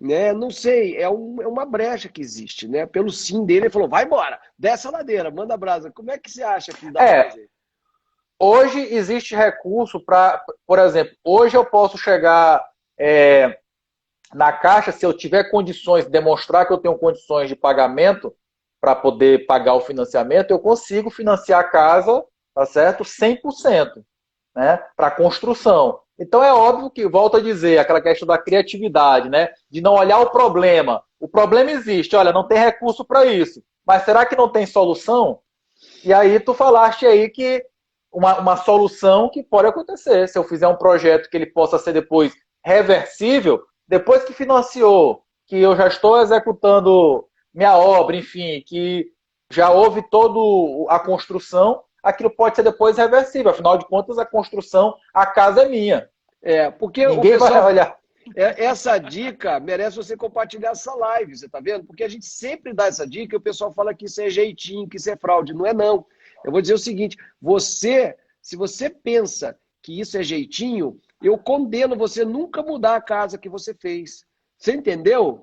S1: Né? Não sei, é uma brecha que existe. Né? Pelo sim dele, ele falou, vai embora, desce a ladeira, manda brasa. Como é que você acha que dá para fazer?
S3: Hoje existe recurso para, por exemplo, hoje eu posso chegar... na Caixa, se eu tiver condições, demonstrar que eu tenho condições de pagamento para poder pagar o financiamento, eu consigo financiar a casa, tá certo? 100%, né? Para construção. Então é óbvio que, volto a dizer, aquela questão da criatividade, né? De não olhar o problema. O problema existe, olha, não tem recurso para isso. Mas será que não tem solução? E aí tu falaste aí que uma solução que pode acontecer. Se eu fizer um projeto que ele possa ser depois reversível, depois que financiou, que eu já estou executando minha obra, enfim, que já houve toda a construção, aquilo pode ser depois reversível. Afinal de contas, a construção, a casa é minha.
S1: Porque
S3: ninguém
S1: o pessoal,
S3: vai olhar.
S1: Essa dica merece você compartilhar essa live, você tá vendo? Porque a gente sempre dá essa dica e o pessoal fala que isso é jeitinho, que isso é fraude. Não é não. Eu vou dizer o seguinte, se você pensa que isso é jeitinho, eu condeno você nunca mudar a casa que você fez. Você entendeu?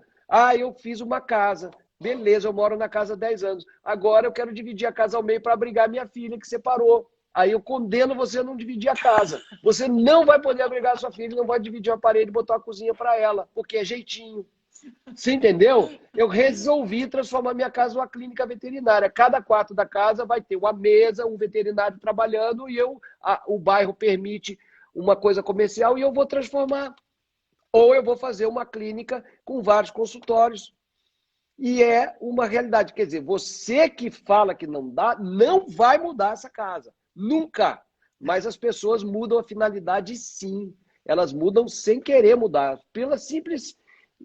S1: Eu fiz uma casa. Beleza, eu moro na casa há 10 anos. Agora eu quero dividir a casa ao meio para abrigar minha filha que separou. Aí eu condeno você a não dividir a casa. Você não vai poder abrigar a sua filha, não vai dividir a parede e botar a cozinha para ela, porque é jeitinho. Você entendeu? Eu resolvi transformar minha casa numa clínica veterinária. Cada quarto da casa vai ter uma mesa, um veterinário trabalhando e o bairro permite uma coisa comercial e eu vou transformar. Ou eu vou fazer uma clínica com vários consultórios. E é uma realidade. Quer dizer, você que fala que não dá, não vai mudar essa casa. Nunca. Mas as pessoas mudam a finalidade sim. Elas mudam sem querer mudar. Pela simples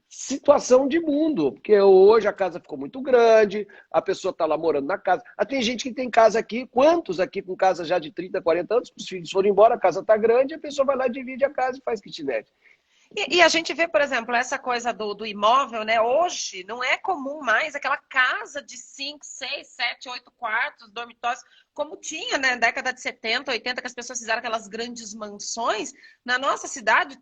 S1: situação de mundo. Porque hoje a casa ficou muito grande, a pessoa está lá morando na casa. Tem gente que tem casa aqui, quantos aqui com casa já de 30, 40 anos, os filhos foram embora, a casa está grande, a pessoa vai lá, divide a casa e faz kitnet.
S2: E a gente vê, por exemplo, essa coisa do imóvel, né? Hoje não é comum mais aquela casa de 5, 6, 7, 8 quartos, dormitórios, como tinha, né, na década de 70, 80, que as pessoas fizeram aquelas grandes mansões. Na nossa cidade,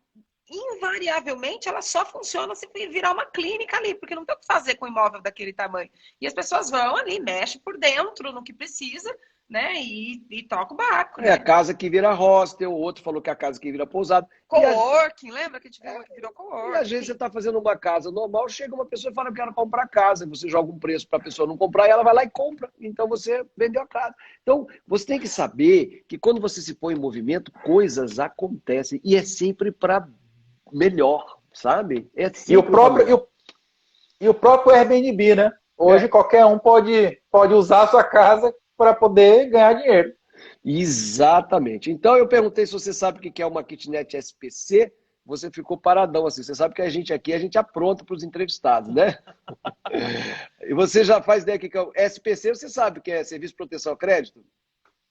S2: invariavelmente, ela só funciona se virar uma clínica ali, porque não tem o que fazer com um imóvel daquele tamanho. E as pessoas vão ali, mexem por dentro no que precisa, né? E toca o barco. Né?
S1: A casa que vira hostel, o outro falou que é a casa que vira pousada.
S2: Coworking, lembra que a gente viu que virou coworking?
S1: E às vezes você está fazendo uma casa normal, chega uma pessoa e fala, eu quero comprar casa. Você joga um preço para a pessoa não comprar e ela vai lá e compra. Então você vendeu a casa. Então você tem que saber que quando você se põe em movimento, coisas acontecem. E é sempre para melhor, sabe?
S3: E o próprio Airbnb, né? Hoje qualquer um pode usar a sua casa para poder ganhar dinheiro.
S1: Exatamente. Então eu perguntei se você sabe o que é uma kitnet SPC, você ficou paradão assim. Você sabe que a gente aqui, a gente apronta para os entrevistados, né? E você já faz ideia que é o SPC, você sabe que é Serviço de Proteção ao Crédito?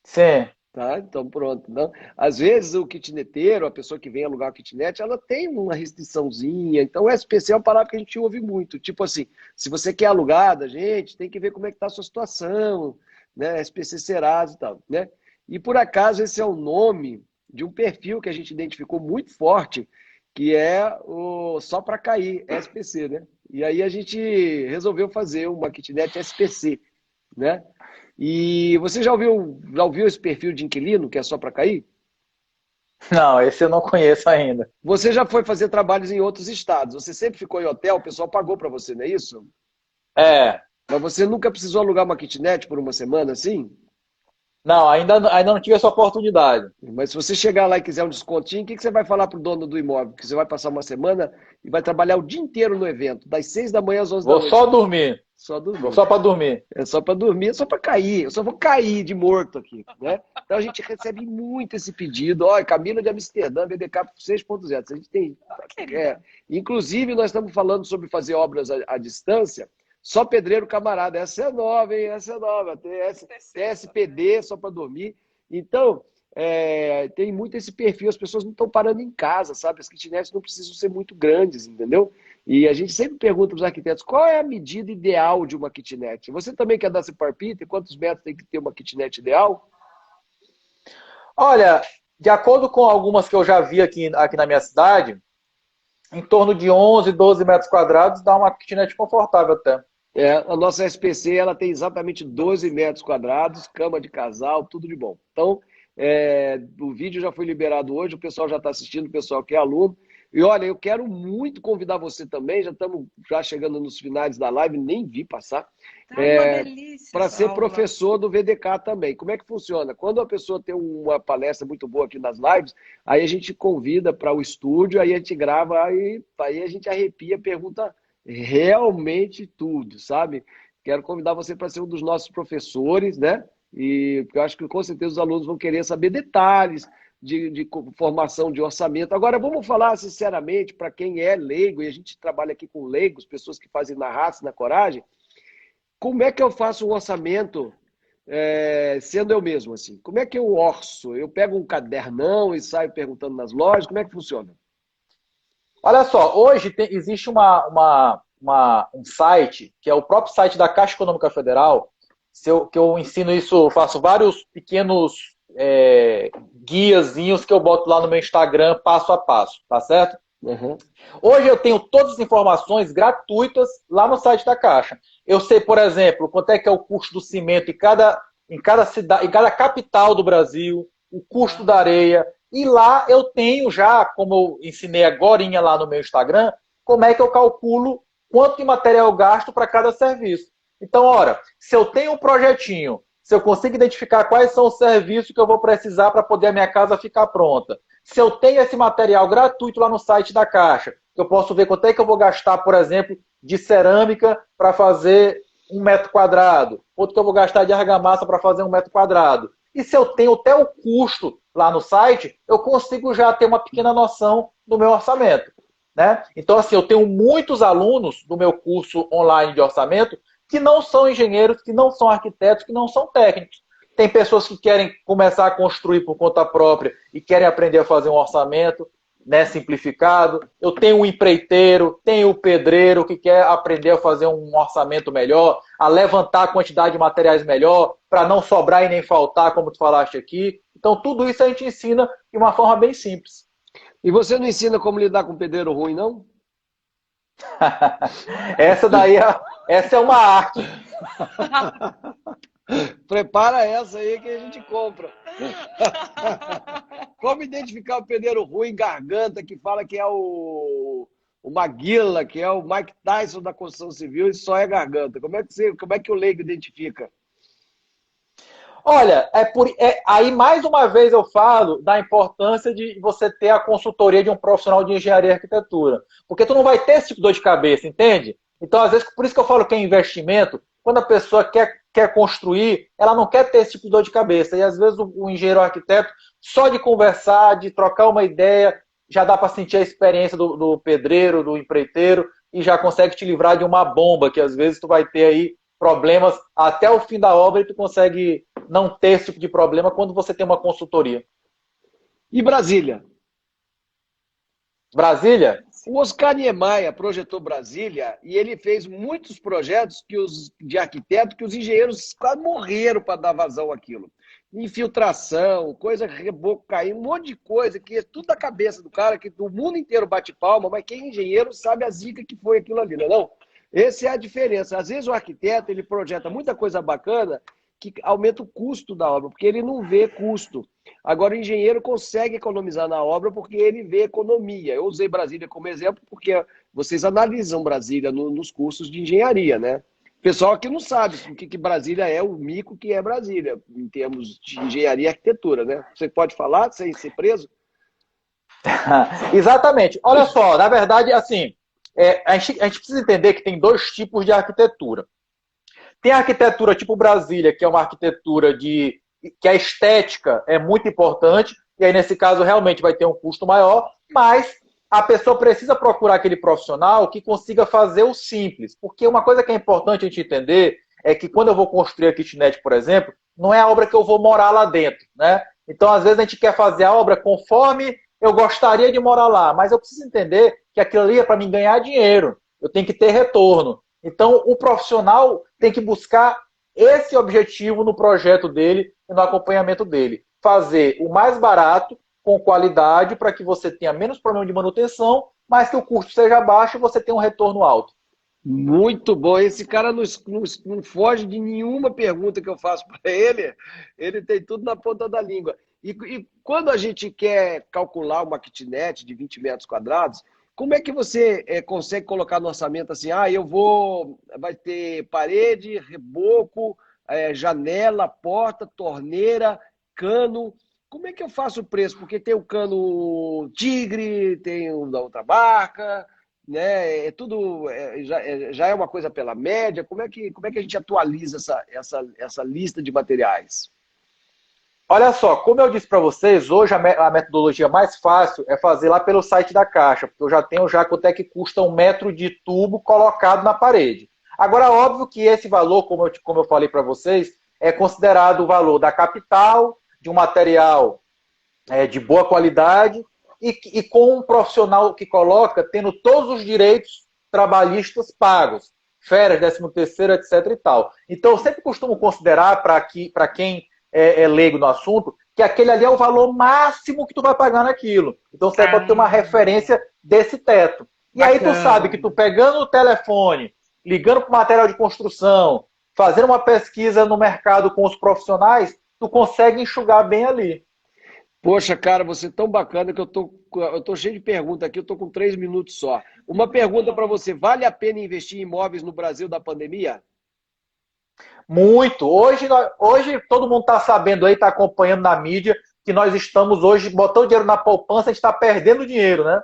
S3: Sim.
S1: Tá, então pronto. Não? Às vezes o kitneteiro, a pessoa que vem alugar o kitnet, ela tem uma restriçãozinha. Então o SPC é uma palavra que a gente ouve muito. Tipo assim, se você quer alugar da gente, tem que ver como é que está a sua situação, né? SPC Serasa e tal, né? E por acaso esse é o nome de um perfil que a gente identificou muito forte, que é o Só Pra Cair, SPC, né? E aí a gente resolveu fazer uma kitnet SPC, né? E você já ouviu esse perfil de inquilino, que é só para cair?
S3: Não, esse eu não conheço ainda.
S1: Você já foi fazer trabalhos em outros estados. Você sempre ficou em hotel, o pessoal pagou para você, não é isso?
S3: É.
S1: Mas você nunca precisou alugar uma kitnet por uma semana assim?
S3: Não, ainda não tive essa oportunidade.
S1: Mas se você chegar lá e quiser um descontinho, o que você vai falar para o dono do imóvel? Que você vai passar uma semana e vai trabalhar o dia inteiro no evento, das 6 da manhã às 11 da
S3: Vou
S1: noite.
S3: só dormir.
S1: Só dormir.
S3: Vou só para dormir.
S1: É só para dormir, é só para cair. Eu só vou cair de morto aqui, né? Então a gente recebe muito esse pedido. Olha, Camila de Amsterdã, BDK 6.0. A gente tem. Inclusive, nós estamos falando sobre fazer obras à distância. Só pedreiro camarada. Essa é nova, hein? Essa é nova. TSPD, só para dormir. Então, tem muito esse perfil. As pessoas não estão parando em casa, sabe? As kitnets não precisam ser muito grandes, entendeu? E a gente sempre pergunta para os arquitetos qual é a medida ideal de uma kitnet. Você também quer dar esse palpite? Quantos metros tem que ter uma kitnet ideal?
S3: Olha, de acordo com algumas que eu já vi aqui na minha cidade, em torno de 11, 12 metros quadrados dá uma kitnet confortável até.
S1: A nossa SPC ela tem exatamente 12 metros quadrados, cama de casal, tudo de bom. Então, o vídeo já foi liberado hoje, o pessoal já está assistindo, o pessoal que é aluno. E olha, eu quero muito convidar você também, já estamos chegando nos finais da live, nem vi passar, para ser professor do VDK também. Como é que funciona? Quando a pessoa tem uma palestra muito boa aqui nas lives, aí a gente convida para o estúdio, aí a gente grava, aí a gente arrepia, pergunta realmente tudo, sabe? Quero convidar você para ser um dos nossos professores, né? E eu acho que com certeza os alunos vão querer saber detalhes de formação de orçamento. Agora, vamos falar sinceramente para quem é leigo, e a gente trabalha aqui com leigos, pessoas que fazem na raça, na coragem, como é que eu faço um orçamento sendo eu mesmo, assim? Como é que eu orço? Eu pego um cadernão e saio perguntando nas lojas, como é que funciona?
S3: Olha só, hoje existe um site, que é o próprio site da Caixa Econômica Federal, que eu ensino isso, faço vários pequenos guiazinhos que eu boto lá no meu Instagram, passo a passo, tá certo?
S1: Uhum.
S3: Hoje eu tenho todas as informações gratuitas lá no site da Caixa. Eu sei, por exemplo, quanto é que é o custo do cimento em cada cidade, em cada capital do Brasil, o custo da areia. E lá eu tenho já, como eu ensinei agorinha lá no meu Instagram, como é que eu calculo quanto de material eu gasto para cada serviço. Então, ora, se eu tenho um projetinho, se eu consigo identificar quais são os serviços que eu vou precisar para poder a minha casa ficar pronta, se eu tenho esse material gratuito lá no site da Caixa, eu posso ver quanto é que eu vou gastar, por exemplo, de cerâmica para fazer 1 metro quadrado, quanto que eu vou gastar de argamassa para fazer 1 metro quadrado. E se eu tenho até o custo lá no site, eu consigo já ter uma pequena noção do meu orçamento, né? Então, assim, eu tenho muitos alunos do meu curso online de orçamento que não são engenheiros, que não são arquitetos, que não são técnicos. Tem pessoas que querem começar a construir por conta própria e querem aprender a fazer um orçamento, né, simplificado. Eu tenho um empreiteiro, tenho o pedreiro que quer aprender a fazer um orçamento melhor, a levantar a quantidade de materiais melhor, para não sobrar e nem faltar, como tu falaste aqui. Então, tudo isso a gente ensina de uma forma bem simples.
S1: E você não ensina como lidar com pedreiro ruim, não?
S3: Essa é uma arte.
S1: Prepara essa aí que a gente compra. Como identificar o pedreiro ruim, garganta, que fala que é o Maguila, que é o Mike Tyson da construção civil e só é garganta? Como é que o leigo identifica?
S3: Olha, aí mais uma vez eu falo da importância de você ter a consultoria de um profissional de engenharia e arquitetura. Porque tu não vai ter esse tipo de dor de cabeça, entende? Então, às vezes, por isso que eu falo que é investimento, quando a pessoa quer construir, ela não quer ter esse tipo de dor de cabeça. E às vezes o engenheiro ou arquiteto, só de conversar, de trocar uma ideia, já dá para sentir a experiência do pedreiro, do empreiteiro, e já consegue te livrar de uma bomba, que às vezes tu vai ter aí problemas até o fim da obra e tu consegue não ter esse tipo de problema quando você tem uma consultoria.
S1: E Brasília?
S3: Brasília?
S1: O Oscar Niemeyer projetou Brasília e ele fez muitos projetos de arquiteto que os engenheiros quase morreram para dar vazão àquilo. Infiltração, coisa, reboco caindo, um monte de coisa que é tudo da cabeça do cara, que o mundo inteiro bate palma, mas quem é engenheiro sabe a zica que foi aquilo ali, não é não? Essa é a diferença. Às vezes o arquiteto ele projeta muita coisa bacana que aumenta o custo da obra, porque ele não vê custo. Agora, o engenheiro consegue economizar na obra porque ele vê economia. Eu usei Brasília como exemplo porque vocês analisam Brasília nos cursos de engenharia, né? Pessoal aqui não sabe o que Brasília é, o mico que é Brasília, em termos de engenharia e arquitetura, né? Você pode falar sem ser preso?
S3: Exatamente. Olha só, na verdade, assim, a gente precisa entender que tem dois tipos de arquitetura. Tem a arquitetura tipo Brasília, que é uma arquitetura que a estética é muito importante, e aí nesse caso realmente vai ter um custo maior, mas a pessoa precisa procurar aquele profissional que consiga fazer o simples. Porque uma coisa que é importante a gente entender é que quando eu vou construir a kitnet, por exemplo, não é a obra que eu vou morar lá dentro, né? Então, às vezes, a gente quer fazer a obra conforme eu gostaria de morar lá, mas eu preciso entender que aquilo ali é para mim ganhar dinheiro. Eu tenho que ter retorno. Então, o profissional tem que buscar esse objetivo no projeto dele e no acompanhamento dele. Fazer o mais barato, com qualidade, para que você tenha menos problema de manutenção, mas que o custo seja baixo e você tenha um retorno alto.
S1: Muito bom. Esse cara não foge de nenhuma pergunta que eu faço para ele. Ele tem tudo na ponta da língua. E quando a gente quer calcular uma kitnet de 20 metros quadrados, como é que você consegue colocar no orçamento assim, vai ter parede, reboco, janela, porta, torneira, cano. Como é que eu faço o preço? Porque tem o cano Tigre, tem o da outra marca, né? Já é uma coisa pela média. Como é que a gente atualiza essa lista de materiais?
S3: Olha só, como eu disse para vocês, hoje a metodologia mais fácil é fazer lá pelo site da Caixa, porque eu já tenho quanto é que custa 1 metro de tubo colocado na parede. Agora, óbvio que esse valor, como eu falei para vocês, é considerado o valor da capital, de um material de boa qualidade e com um profissional que coloca tendo todos os direitos trabalhistas pagos, férias, 13º, etc. e tal. Então, eu sempre costumo considerar, para quem é leigo no assunto, que aquele ali é o valor máximo que tu vai pagar naquilo. Então, você pode ter uma referência desse teto. E aí tu sabe que tu pegando o telefone, ligando para o material de construção, fazendo uma pesquisa no mercado com os profissionais, tu consegue enxugar bem ali.
S1: Poxa, cara, você é tão bacana que eu tô cheio de perguntas aqui, eu tô com 3 minutos só. Uma pergunta para você: vale a pena investir em imóveis no Brasil da pandemia?
S3: Muito. Hoje todo mundo está sabendo aí, está acompanhando na mídia, que nós estamos hoje botando dinheiro na poupança, a gente está perdendo dinheiro, né?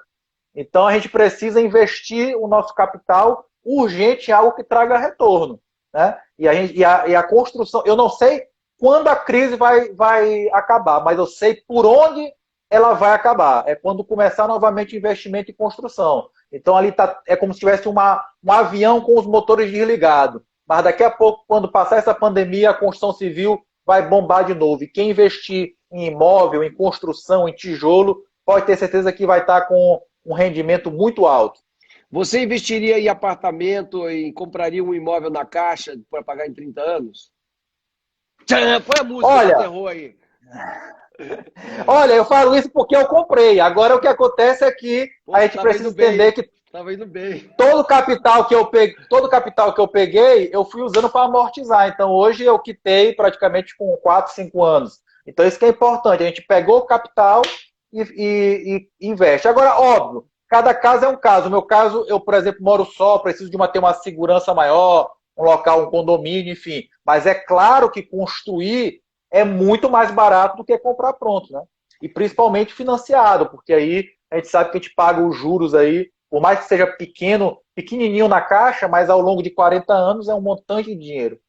S3: Então a gente precisa investir o nosso capital urgente em algo que traga retorno, né? E a construção, eu não sei quando a crise vai acabar, mas eu sei por onde ela vai acabar. É quando começar novamente o investimento em construção. Então ali é como se tivesse um avião com os motores desligados. Mas daqui a pouco, quando passar essa pandemia, a construção civil vai bombar de novo. E quem investir em imóvel, em construção, em tijolo, pode ter certeza que vai estar com um rendimento muito alto.
S1: Você investiria em apartamento e compraria um imóvel na Caixa para pagar em 30 anos? Tchan, põe a música do terror aí.
S3: Olha, eu falo isso porque eu comprei. Agora o que acontece é que a gente precisa entender que
S1: Tava indo bem.
S3: todo o capital que eu peguei, eu fui usando para amortizar. Então hoje eu quitei praticamente com 4, 5 anos. Então isso que é importante. A gente pegou o capital e investe. Agora, óbvio, cada caso é um caso. No meu caso, eu, por exemplo, moro só, preciso ter uma segurança maior, um local, um condomínio, enfim. Mas é claro que construir é muito mais barato do que comprar pronto, né? E principalmente financiado, porque aí a gente sabe que a gente paga os juros aí, por mais que seja pequenininho na caixa, mas ao longo de 40 anos é um montante de dinheiro.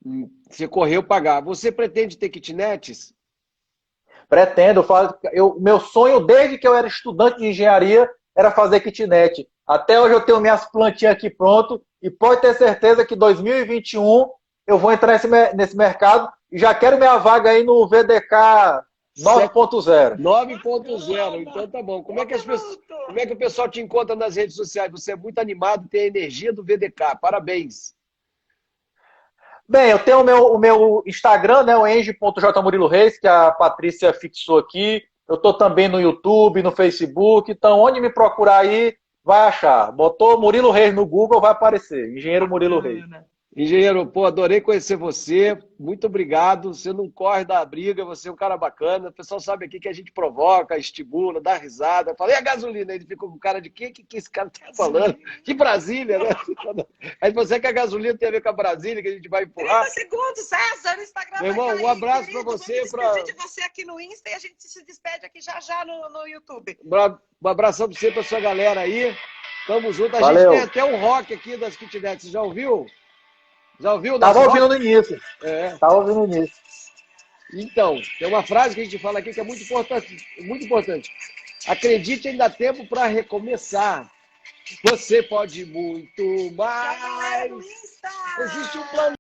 S1: Você correu pagar. Você pretende ter kitnets?
S3: Pretendo. Meu sonho, desde que eu era estudante de engenharia, era fazer kitnet. Até hoje eu tenho minhas plantinhas aqui pronto e pode ter certeza que 2021 eu vou entrar nesse mercado e já quero minha vaga aí no VDK 9.0.
S1: 9.0, então tá bom. Como é que o pessoal te encontra nas redes sociais? Você é muito animado e tem a energia do VDK. Parabéns.
S3: Bem, eu tenho o meu Instagram, né, o eng.jmuriloreis, que a Patrícia fixou aqui. Eu estou também no YouTube, no Facebook. Então, onde me procurar aí, vai achar. Botou Murilo Reis no Google, vai aparecer. Engenheiro Murilo Reis.
S1: Engenheiro, pô, adorei conhecer você. Muito obrigado. Você não corre da briga, você é um cara bacana. O pessoal sabe aqui que a gente provoca, estimula, dá risada. Eu falei, a gasolina? Ele ficou com cara de quê? Que esse cara tá falando? De Brasília, né? Aí você que a gasolina tem a ver com a Brasília, que a gente vai empurrar.
S2: 30 segundos, César, no Instagram.
S1: Meu irmão, um abraço para você.
S2: Vamos despedir de você aqui no Insta e a gente se despede aqui já no YouTube.
S1: Um abração para você, para sua galera aí. Tamo junto. A
S3: Valeu.
S1: gente tem até um rock aqui das kitnets. Você já ouviu? Já ouviu?
S3: Tava ouvindo no início.
S1: É.
S3: Tava ouvindo no início.
S1: Então, tem uma frase que a gente fala aqui que é muito importante. Muito importante. Acredite, ainda há tempo para recomeçar. Você pode muito mais. Existe um plano.